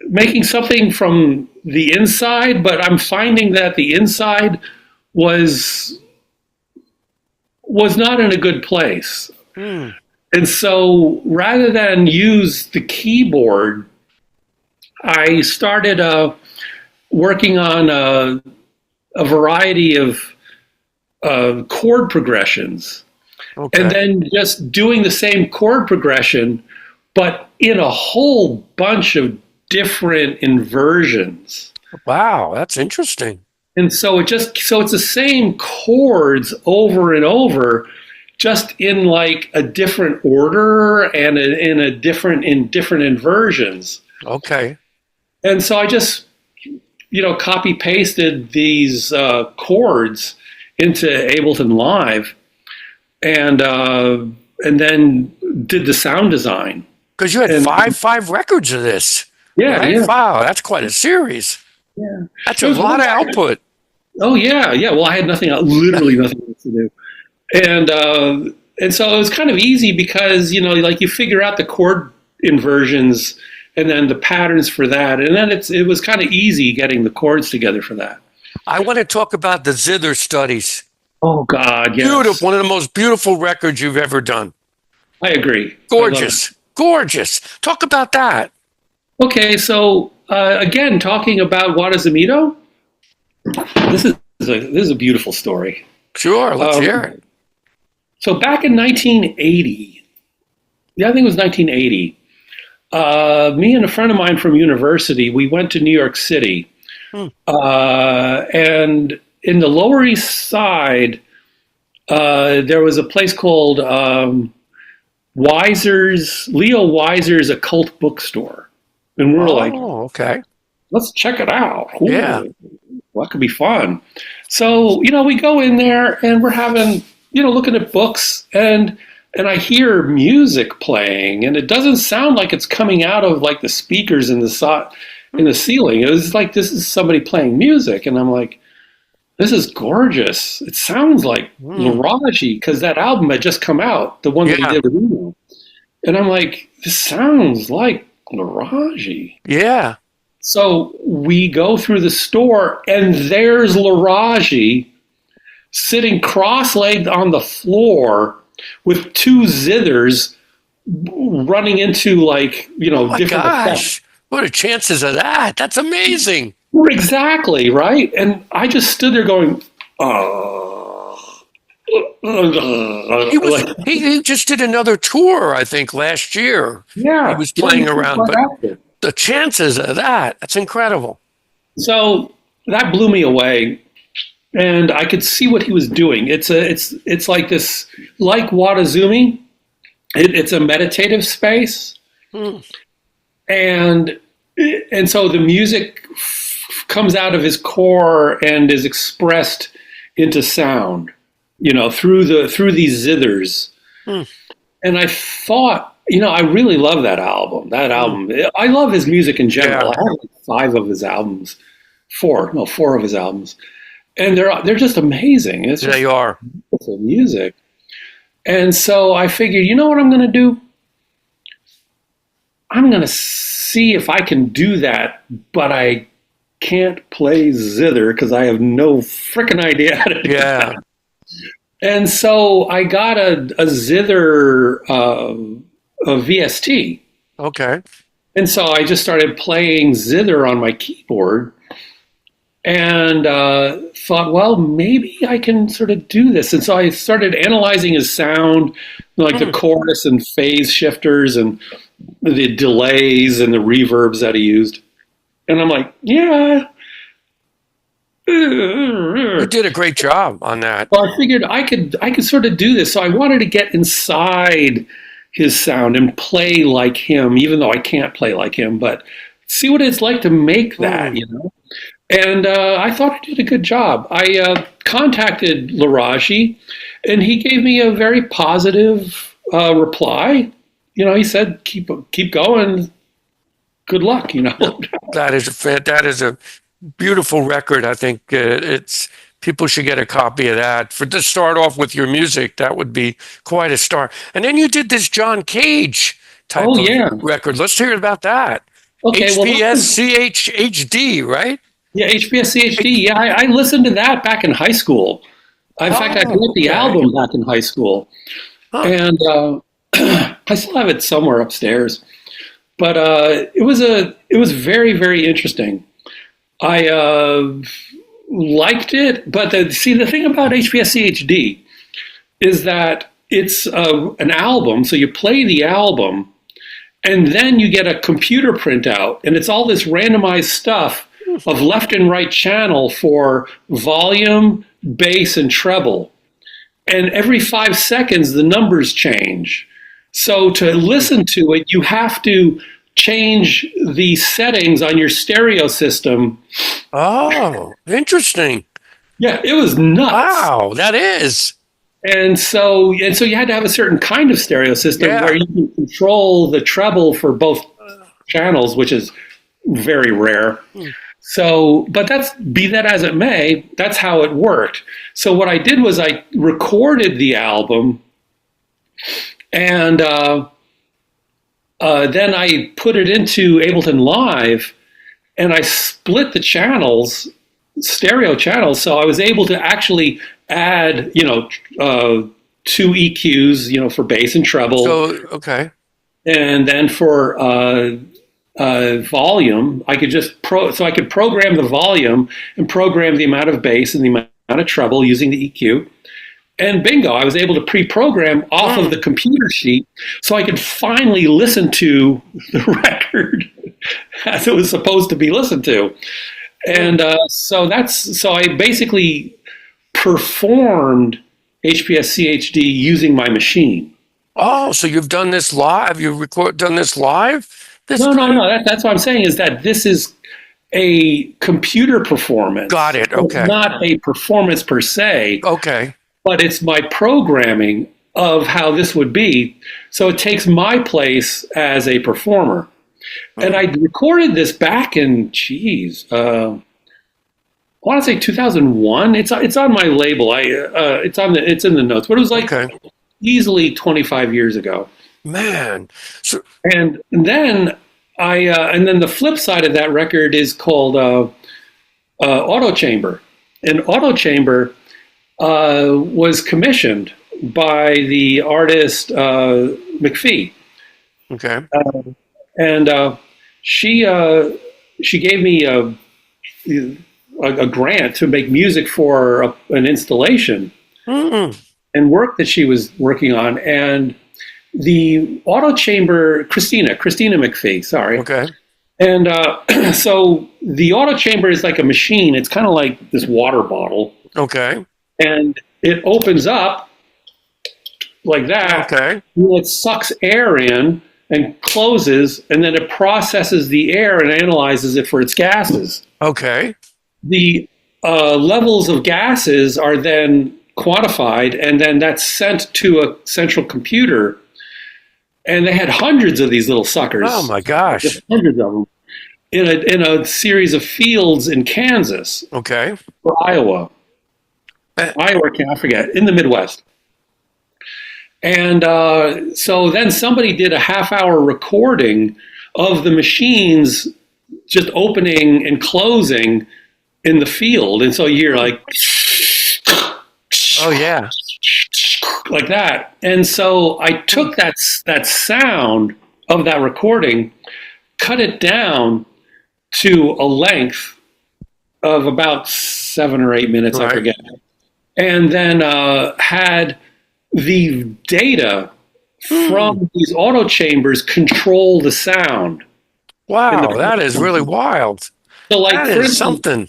making something from the inside, but I'm finding that the inside was not in a good place. And so rather than use the keyboard, I started working on a variety of chord progressions. Okay. And then just doing the same chord progression, but in a whole bunch of different inversions. Wow, that's interesting. And so it's the same chords over and over, just in like a different order and in different inversions. Okay. And so I just copy pasted these chords into Ableton Live, and then did the sound design. Because you had five records of this. Yeah, right? yeah. Wow, that's quite a series. Yeah. That's a lot of output. Oh yeah, yeah. Well, I had literally nothing else to do, and so it was kind of easy because like you figure out the chord inversions and then the patterns for that, and then it was kind of easy getting the chords together for that. I want to talk about the Zither studies. Oh God, yes. Beautiful, one of the most beautiful records you've ever done. I agree. Gorgeous, gorgeous. Talk about that. Okay, so again, talking about Guadagnino, this is a beautiful story. Sure, let's hear it. So back in 1980, I think it was 1980, me and a friend of mine from university, we went to New York City Hmm. And in the Lower East Side, there was a place called Leo Weiser's Occult Bookstore. And we were like, Oh, okay. let's check it out. Yeah. Ooh, that could be fun. So, we go in there and we're having, looking at books and I hear music playing and it doesn't sound like it's coming out of like the speakers in the ceiling. It was like, this is somebody playing music. And I'm like, this is gorgeous. It sounds like Laraji because that album had just come out, the one that he Yeah. did with Uno. And I'm like, this sounds like Laraji. Yeah. So we go through the store, and there's Laraji sitting cross-legged on the floor with two zithers running into Oh my different effects. gosh. What are the chances of that? That's amazing. Exactly, right? And I just stood there going, oh. He just did another tour, I think, last year. He Yeah, was yeah, playing he was around, right but after. the chances of that's incredible. So that blew me away, and I could see what he was doing. It's like this, like Watazumi. It's a meditative space, Hmm. and so the music comes out of his core and is expressed into sound, through these zithers. Hmm. And I thought, I really love that album. I love his music in general. Yeah. I have like 5 of his albums, 4 of his albums, and they're just amazing. It's just They are. beautiful music. And so I figured, you know what I'm going to do? I'm going to see if I can do that, but I can't play zither because I have no freaking idea how to do Yeah. that. And so I got a zither, a VST. Okay. And so I just started playing zither on my keyboard and thought, well, maybe I can sort of do this. And so I started analyzing his sound, like the chorus and phase shifters and the delays and the reverbs that he used. And I'm like, yeah. You did a great job on that. Well, I figured I could sort of do this. So I wanted to get inside his sound and play like him, even though I can't play like him, but see what it's like to make that, And I thought I did a good job. I contacted Laraji, and he gave me a very positive reply. He said, "Keep going. Good luck." That is a beautiful record. I think people should get a copy of that. To start off with your music, that would be quite a start. And then you did this John Cage type Oh of yeah. record. Let's hear about that. Okay. Well, HBSCHD, right? yeah, HBSCHD. Yeah, I listened to that back in high school. In fact, I bought the album back in high school, and I still have it somewhere upstairs. But it was very, very interesting. I liked it, but the thing about HBSCHD is that it's an album, so you play the album, and then you get a computer printout, and it's all this randomized stuff of left and right channel for volume, bass, and treble. And every 5 seconds, the numbers change. So to listen to it, you have to change the settings on your stereo system. Oh, interesting. Yeah, it was nuts. Wow, that is. And so you had to have a certain kind of stereo system Yeah. where you can control the treble for both channels, which is very rare. So, but be that as it may, that's how it worked. So what I did was I recorded the album, and then I put it into Ableton Live, and I split the channels, stereo channels, so I was able to actually add, 2 EQs, for bass and treble. So, okay. And then for volume, I could so I could program the volume and program the amount of bass and the amount of treble using the EQ. And bingo, I was able to pre-program off of the computer sheet so I could finally listen to the record as it was supposed to be listened to. And so I basically performed HPS-CHD using my machine. Oh, so you've done this live? Done this live? This No. That's what I'm saying is that this is a computer got performance. it. It's Okay. not a performance per se, Okay. but it's my programming of how this would be. So it takes my place as a performer. And I recorded this back in, I want to say 2001. It's on my label. It's in the notes, but it was like Okay. easily 25 years ago. Man. So And then and then the flip side of that record is called Auto Chamber. And Auto Chamber was commissioned by the artist McPhee, okay. and she gave me a grant to make music for an installation Mm-mm. and work that she was working on. And the Auto Chamber, Christina McPhee, sorry. Okay. And so the Auto Chamber is like a machine. It's kind of like this water bottle, Okay. and it opens up like that. Okay. It sucks air in and closes, and then it processes the air and analyzes it for its gases. Okay. The levels of gases are then quantified, and then that's sent to a central computer. And they had hundreds of these little suckers. Oh my gosh. Just hundreds of them in a series of fields in Kansas Okay. or Iowa. I forget, in the Midwest. And so then somebody did a half-hour recording of the machines just opening and closing in the field. And so you're like, Oh yeah. like that. And so I took that sound of that recording, cut it down to a length of about 7 or 8 minutes, Right. I forget. And then had the data from these auto chambers control the sound. Wow, that is really wild. So, like, That for is instance, something.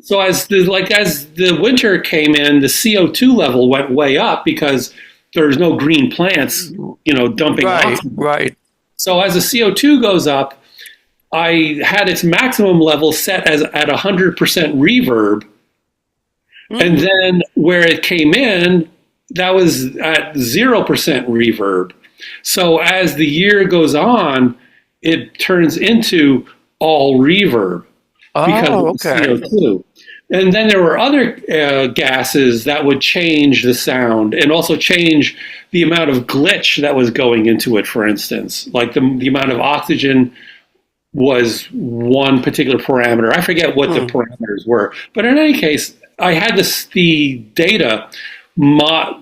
so as the winter came in, the CO2 level went way up because there's no green plants, dumping Right. oxygen. Right. So as the CO2 goes up, I had its maximum level set as at 100% reverb, and then where it came in, that was at 0% reverb. So as the year goes on, it turns into all reverb because Oh, of the okay. CO2. And then there were other gases that would change the sound and also change the amount of glitch that was going into it, for instance. Like the amount of oxygen was one particular parameter. I forget what the parameters were. But in any case, I had the data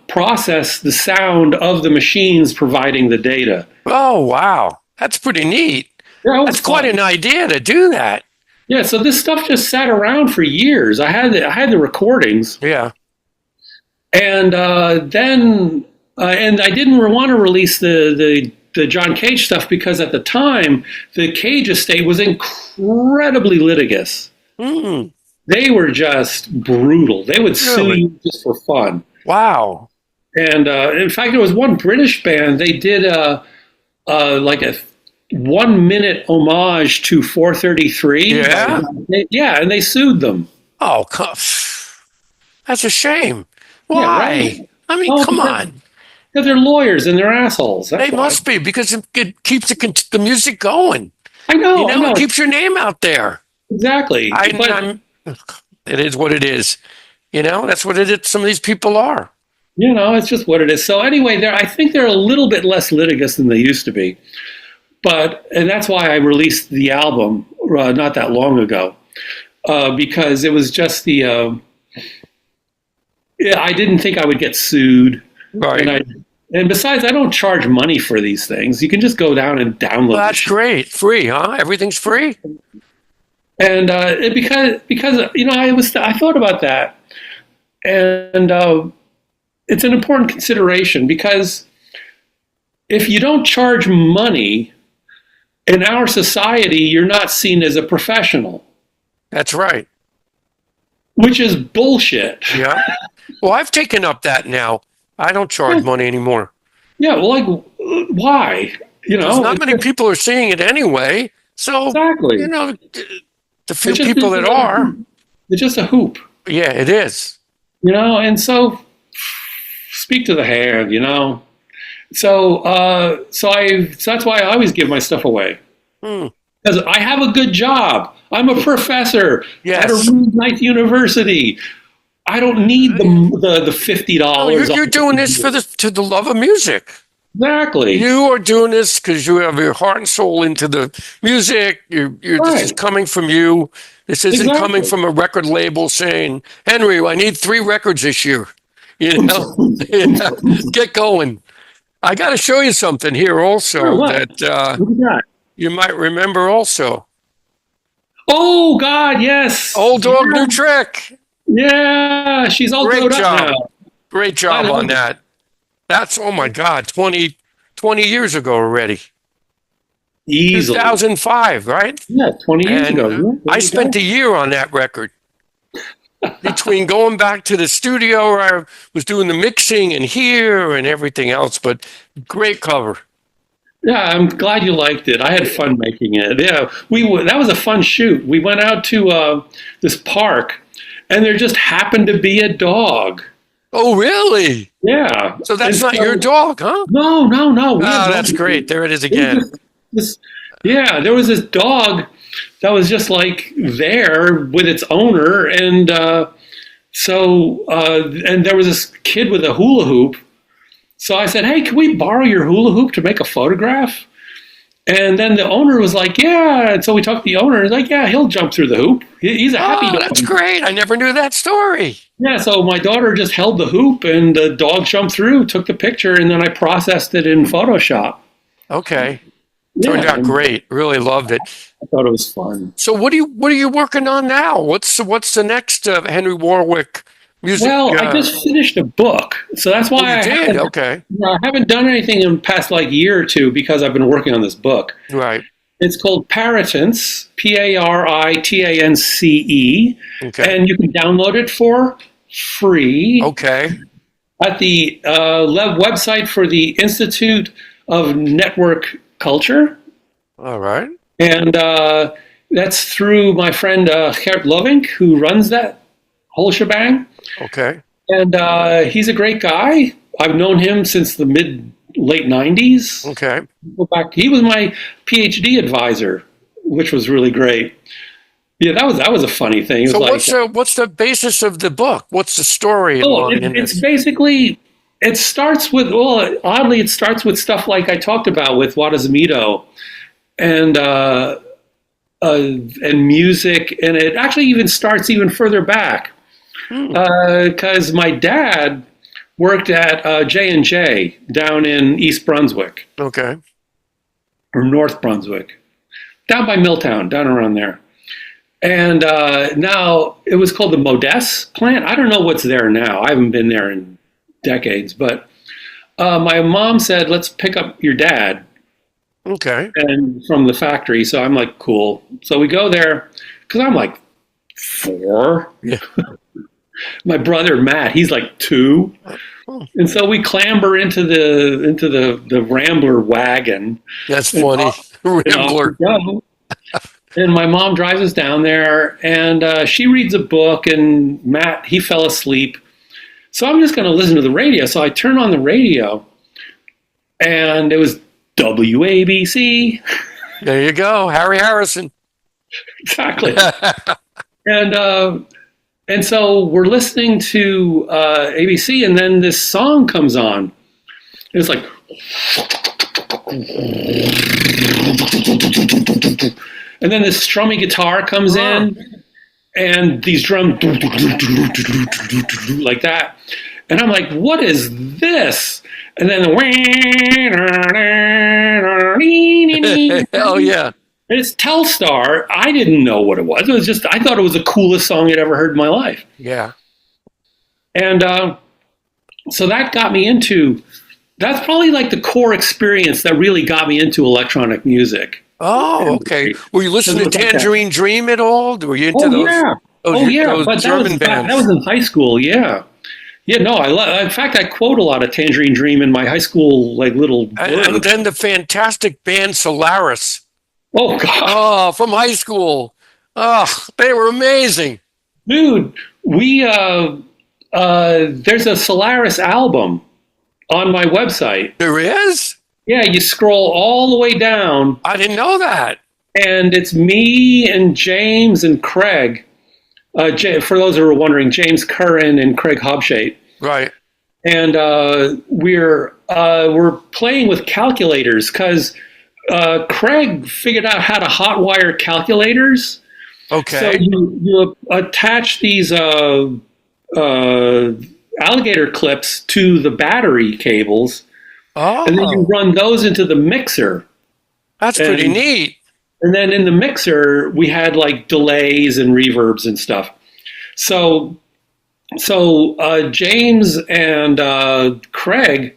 process the sound of the machines providing the data. Oh, wow. That's pretty neat. Yeah, it was That's quite fun. an idea to do that. Yeah, so this stuff just sat around for years. I had the recordings, Yeah. and then and I didn't want to release the John Cage stuff because at the time the Cage estate was incredibly litigious. Mm. They were just brutal. They would sue Really? you just for fun. Wow. And in fact, there was one British band. They did like a 1 minute homage to 433. Yeah? Yeah, and they sued them. Oh, that's a shame. Why? Yeah, right. I mean, Oh, come because- on. Yeah, they're lawyers and they're assholes. That's They why. must be because it keeps the music going. I know. I know. It keeps your name out there. Exactly. But It is what it is. That's what it is. Some of these people are. it's just what it is. So anyway, I think they're a little bit less litigious than they used to be. And that's why I released the album not that long ago, because it was just I didn't think I would get sued. Right. And besides, I don't charge money for these things. You can just go down and download. Well, that's great. Free, huh? Everything's free. And because I thought about that, and it's an important consideration because if you don't charge money in our society, you're not seen as a professional. That's right. which is bullshit. Yeah. Well, I've taken up that now. I don't charge money anymore. Yeah, well, like, why? You Because know, not many people are seeing it anyway. So, exactly. the few people that are, it's just a hoop, yeah, it is. and so speak to the hand, So that's why I always give my stuff away. Because I have a good job. I'm a professor at a Yes. really nice university. I don't need the $50. You're doing this to the love of music. Exactly. You are doing this because you have your heart and soul into the music. This is coming from you. This isn't coming from a record label saying, Henry, I need 3 records this year. Get going. I got to show you something here also that you might remember also. Oh, God, yes. Old Dog, New Trick. Yeah, she's all Great grown up job. now. Great job on that. That's, oh my God, 20 years ago already. Easily. 2005, right? Yeah, 20 years ago. I spent a year on that record. Between going back to the studio where I was doing the mixing and here and everything else, but great cover. Yeah, I'm glad you liked it. I had fun making it. Yeah, that was a fun shoot. We went out to this park, and there just happened to be a dog. Oh, really? Yeah. So that's not your dog, huh? No. Oh, that's great. There it is again. There was this dog that was just like there with its owner, and and there was this kid with a hula hoop. So I said, "Hey, can we borrow your hula hoop to make a photograph?" And then the owner was like, "Yeah." And so we talked to the owner. He's like, "Yeah, he'll jump through the hoop. He's a happy dog." That's great. I never knew that story. Yeah, so my daughter just held the hoop, and the dog jumped through, took the picture, and then I processed it in Photoshop. Okay. Turned out great. Really loved it. I thought it was fun. So what are you working on now? What's the next Henry Warwick music? Well, I just finished a book, so that's why I haven't done anything in the past year or two because I've been working on this book. Right. It's called Paritance, Paritance, and you can download it for free. Okay. At the website for the Institute of Network Culture. All right. And that's through my friend Gert Lovink, who runs that whole shebang. Okay. And he's a great guy. I've known him since the late 90s. Okay. He was my PhD advisor, which was really great. Yeah, that was a funny thing. So what's the basis of the book? What's the story? It's basically, it starts with, oddly, it starts with stuff like I talked about with Wadazamito and music, and it actually even starts even further back because my dad worked at J&J down in East Brunswick. Okay. Or North Brunswick, down by Milltown, down around there. And now it was called the Modesse plant. I don't know what's there now. I haven't been there in decades, but my mom said, let's pick up your dad. Okay. And from the factory. So I'm like, cool. So we go there because I'm like 4. Yeah. My brother Matt, he's like 2. And so we clamber into the Rambler wagon. That's funny. Rambler. And my mom drives us down there, and she reads a book, and Matt, he fell asleep. So I'm just going to listen to the radio. So I turn on the radio, and it was WABC. There you go, Harry Harrison. Exactly. And so we're listening to ABC, and then this song comes on. It's like, and then this strummy guitar comes in, and these drums like that. And I'm like, what is this? And then oh yeah. And it's Telstar. I didn't know what it was. It was just, I thought it was the coolest song I'd ever heard in my life. Yeah. And so that got me into, that's probably like the core experience that really got me into electronic music. Oh, okay. Were you listening to Tangerine Dream at all? Were you into those? Oh yeah, Those but German that was bands. in high school. Yeah, yeah. No, in fact, I quote a lot of Tangerine Dream in my high school like little And blurb. then the fantastic band Solaris. Oh god, Oh, from high school. Oh, they were amazing. dude, we there's a Solaris album on my website. There is? Yeah, you scroll all the way down, I didn't know that. and it's me and James and Craig. For those who are wondering, James Curran and Craig Hobshate, Right. and we're playing with calculators because Craig figured out how to hotwire calculators. So Okay. you attach these alligator clips to the battery cables, and then you Oh, run those into the mixer. that's pretty And neat. and then in the mixer, we had like delays and reverbs and stuff. So James and Craig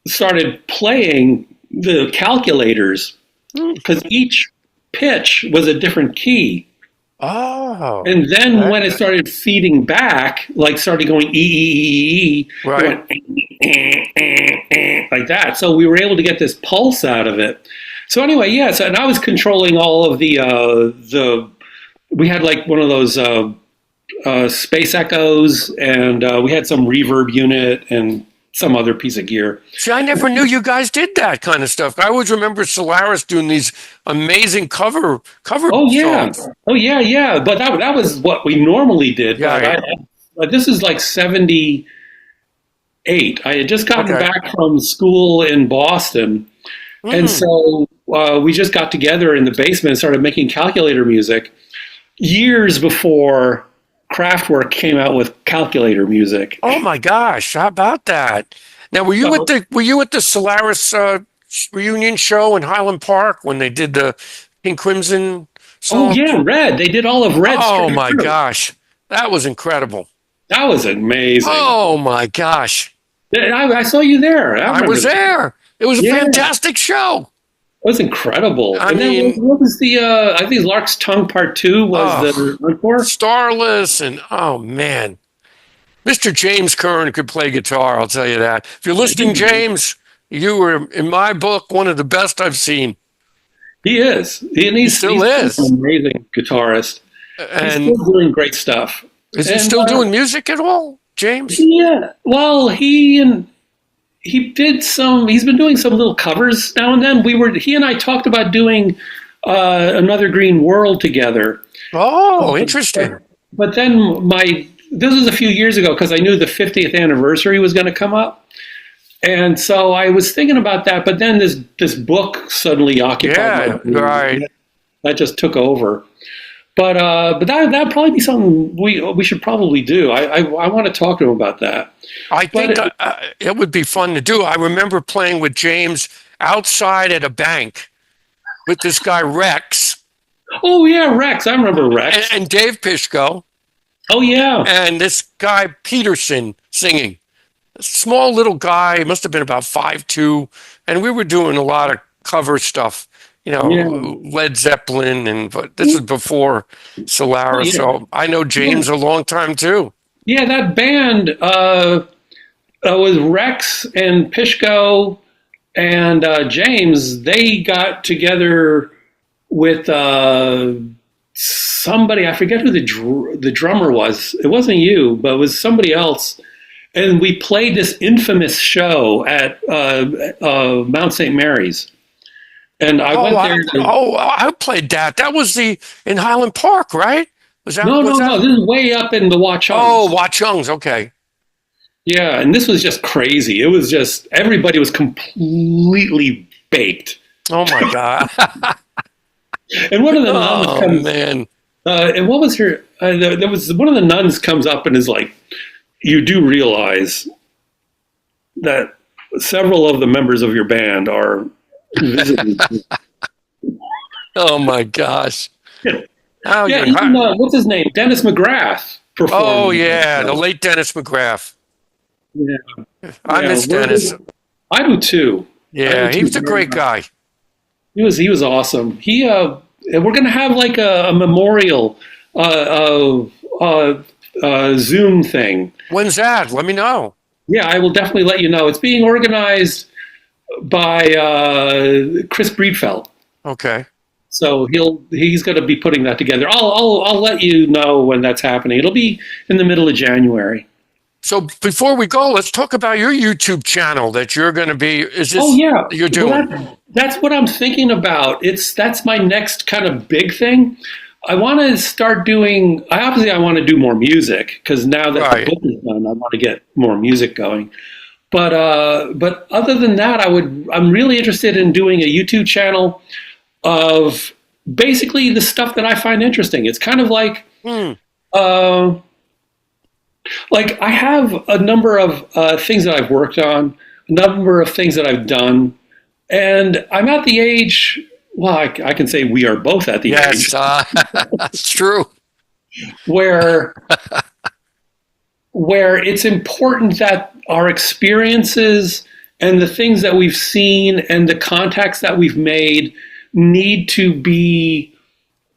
started playing the calculators because each pitch was a different key. Oh, And then when it okay. started feeding back, like started going e, it Right. went like that. So we were able to get this pulse out of it. So anyway, yes, and I was controlling all of the. We had like one of those space echoes, and we had some reverb unit and some other piece of gear. See, I never knew you guys did that kind of stuff. I always remember Solaris doing these amazing cover Oh yeah, songs. oh yeah, yeah. But that was what we normally did. Yeah. But this is like 78. I had just gotten Okay. back from school in Boston, and Mm. so we just got together in the basement and started making calculator music. Years before Kraftwerk came out with calculator music. Oh my gosh, how about that? Now, So, were you at the Solaris reunion show in Highland Park when they did the King Crimson oh song? yeah, Red. They did all of Red Oh straight my through. gosh, that was incredible. That was amazing. Oh my gosh, I saw you there. I I remember was that. there. It was a Yeah, it fantastic show. was incredible. I And then mean, what was the? I think Lark's Tongue Part Two was oh, the encore. Starless and oh man, Mr. James Kern could play guitar. I'll tell you that. If you're listening, James, you were in my book one of the best I've seen. He is, and He he's still an is. amazing guitarist. He's still And doing great stuff. is he And still doing music at all, James? yeah, well, he did some. He's been doing some little covers now and then. He and I talked about doing Another Green World together. Oh, interesting. But then this was a few years ago because I knew the 50th anniversary was going to come up, and so I was thinking about that. But then this book suddenly occupied my Yeah, brain. right. That just took over. But that'd probably be something we should probably do. I want to talk to him about that. I But think it would be fun to do. I remember playing with James outside at a bank with this guy Rex oh yeah, Rex. I remember Rex. and Dave Pishko Oh yeah, and this guy Peterson singing. A small little guy, must have been about 5'2", and we were doing a lot of cover stuff. You yeah. know, Led Zeppelin, but this is before Oh Solaris, yeah, so I know yeah. James a long time too. Yeah, that band was Rex and Pishko and James. They got together with somebody. I forget who the drummer was. It wasn't you, but it was somebody else. And we played this infamous show at Mount St. Mary's. And I Oh, went there. I played that. That was in Highland Park, right? No, no, Was no. that? This is way up in the Oh, Watchungs. Watchung's. Okay. Yeah, and this was just crazy. It was just everybody was completely baked. Oh my God. And one of the nuns Oh comes, man. and what was her? There was one of the nuns comes up and is like, "You do realize that several of the members of your band are visiting." Oh my gosh. How Yeah, you? even what's his name? Dennis McGrath Oh performed. yeah, the late Dennis McGrath. Yeah, I yeah. miss Dennis. I do too. I do Yeah, he too. was a great guy. He was awesome. And we're gonna have like a memorial Zoom thing. When's that? Let me know. Yeah, I will definitely let you know. It's being organized by Chris Breedfeld. Okay. So he's going to be putting that together. I'll let you know when that's happening. It'll be in the middle of January. So before we go, let's talk about your YouTube channel that you're going to be. Is this? Oh yeah, You're doing? well, that's what I'm thinking about. That's my next kind of big thing. I want to start doing. I want to do more music because now that Right. the book is done, I want to get more music going. But other than that, I'm really interested in doing a YouTube channel of basically the stuff that I find interesting. It's kind of uh, like I have a number of things that I've worked on, a number of things that I've done, and I'm at the age. Well, I can say we are both at the age Yes, that's true. where where it's important that our experiences and the things that we've seen and the contacts that we've made need to be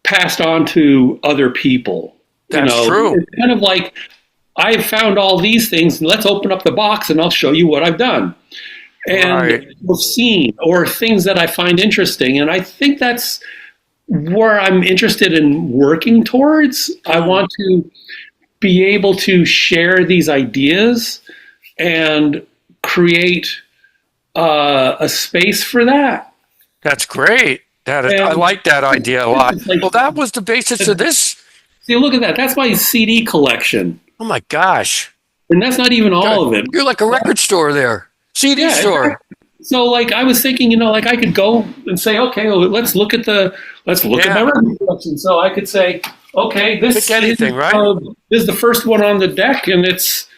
passed on to other people. That's true. It's kind of like I've found all these things, and let's open up the box and I'll show you what I've done. And Right. seen or things that I find interesting. And I think that's where I'm interested in working towards. I want to be able to share these ideas and create a space for that. That's great. I And like that idea a lot. it's like, Well, that was the basis of this. see, look at that. That's my CD collection. Oh my gosh. And that's not even all of it. You're like a record store there. CD Yeah, store. exactly. So like I was thinking, like I could go and say, okay, well, let's look at my record collection. So I could say, okay, this Pick anything, right? This is the first one on the deck, and it's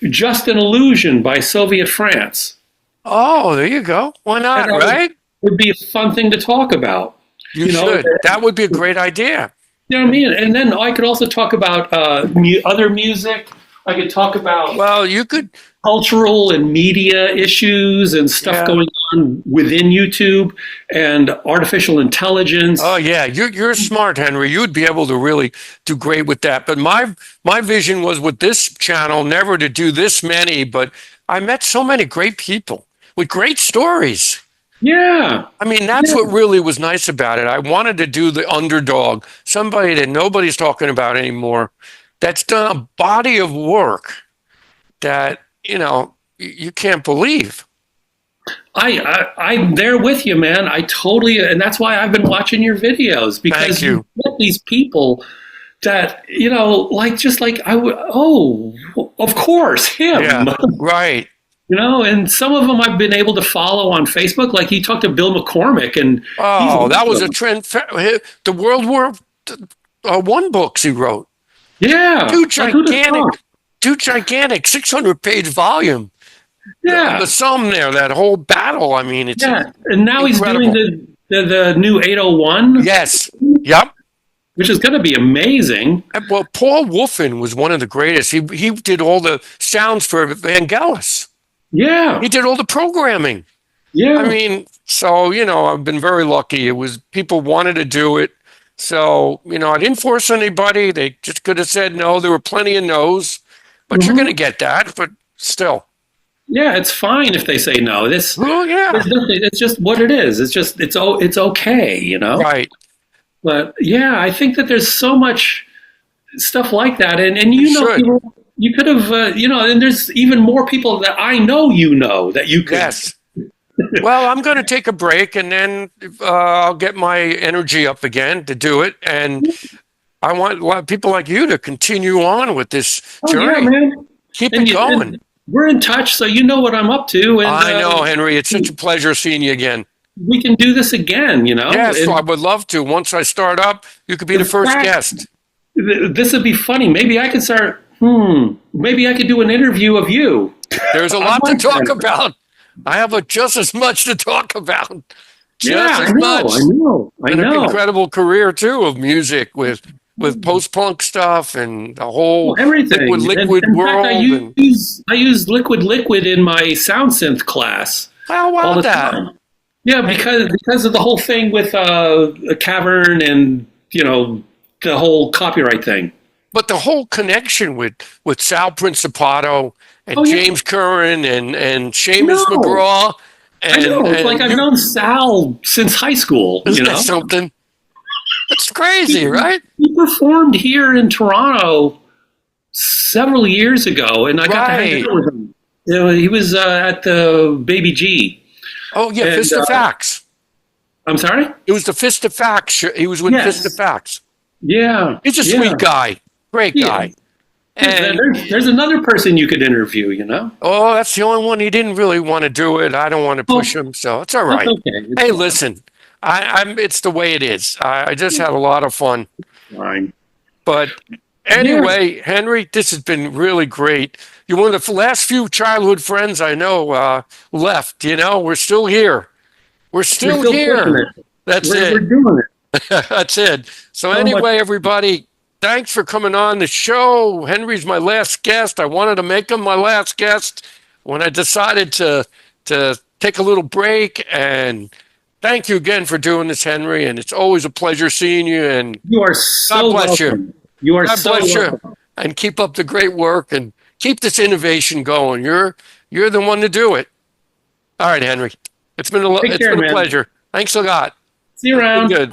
Just an Illusion by Soviet France. Oh, there you go. Why not, And right? it would be a fun thing to talk about. You know, should. That would be a great idea. You know what I mean? And then I could also talk about other music. I could talk about Well, you could. cultural and media issues and stuff Yeah. going on within YouTube and artificial intelligence. Oh yeah, you're smart, Henry. You'd be able to really do great with that. But my vision was with this channel never to do this many, but I met so many great people with great stories. Yeah. I mean, that's what really was nice about it. I wanted to do the underdog, somebody that nobody's talking about anymore, that's done a body of work that, you can't believe. I'm there with you, man. I totally, and that's why I've been watching your videos because Thank you. get these people that just like I would. Oh, of course, him. Yeah, right. And some of them I've been able to follow on Facebook. Like he talked to Bill McCormick, and Oh, that was a awesome. trend. The World War One books he wrote. Yeah, Two like, who'd have gigantic, thought? 600-page volume. Yeah, The sum there, that whole battle. I mean, it's yeah. And now incredible. he's doing the new 801, Yes. Yep. which is going to be amazing. Well, Paul Wolfen was one of the greatest. He did all the sounds for Vangelis. Yeah, He did all the programming. yeah. I mean, so, I've been very lucky. It was people wanted to do it. So, I didn't force anybody. They just could have said no. There were plenty of no's, but you're going to get that. But still. Yeah, it's fine if they say no. Well, yeah. It's just what it is. It's okay. Right. But yeah, I think that there's so much stuff like that, and should. people, you could have and there's even more people that I know that you could. Yes. Well, I'm going to take a break and then I'll get my energy up again to do it. And I want a lot of people like you to continue on with this Oh yeah, journey. man. Keep And it going. and we're in touch, so you know what I'm up to, and I know, Henry. It's such a pleasure seeing you again. we can do this again. Yes, And I would love to. Once I start up, you could be the first fact- guest. this would be funny. Maybe I could start. Maybe I could do an interview of you. There's a I lot to like talk that. about. I have just as much to talk about. Just Yeah, as I know. much. I know. I And an know. incredible career too of music with post-punk stuff and the whole Everything. liquid in world. fact, I use liquid in my sound synth class How all about the that? time. Yeah, because of the whole thing with a cavern and the whole copyright thing. but the whole connection with Sal Principato and Oh yeah. James Curran and Seamus No, McGraw I know. It's like and I've you, known Sal since high school. isn't that something? It's crazy, He, right? he performed here in Toronto several years ago, and I got to hang Right. out with him. You know, he was at the Baby G, Oh yeah, and Fist of Facts. I'm sorry. It was the Fist of Facts. He was with Fist of Yes. Facts. Yeah. He's a Yeah. sweet guy, great Yeah. guy. And There's another person you could interview. You know. oh, that's the only one. He didn't really want to do it. I don't want to push Oh, him, so it's all that's right. okay. It's Hey, fine. listen, I'm. It's the way it is. I just had a lot of fun. Fine. But Yeah. anyway, Henry, this has been really great. You're one of the last few childhood friends I know left. You know, we're still here. We're We're still still pushing here. it. That's We're it. doing it That's it. So so much. anyway, everybody, thanks for coming on the show. Henry's my last guest. I wanted to make him my last guest when I decided to take a little break. And thank you again for doing this, Henry. And it's always a pleasure seeing you. And You are God so bless you. welcome. You are God so bless you. welcome. And keep up the great work and keep this innovation going. You're the one to do it. All right, Henry. It's been Take it's care, been a man. pleasure. Thanks a lot. See you It's been around. good.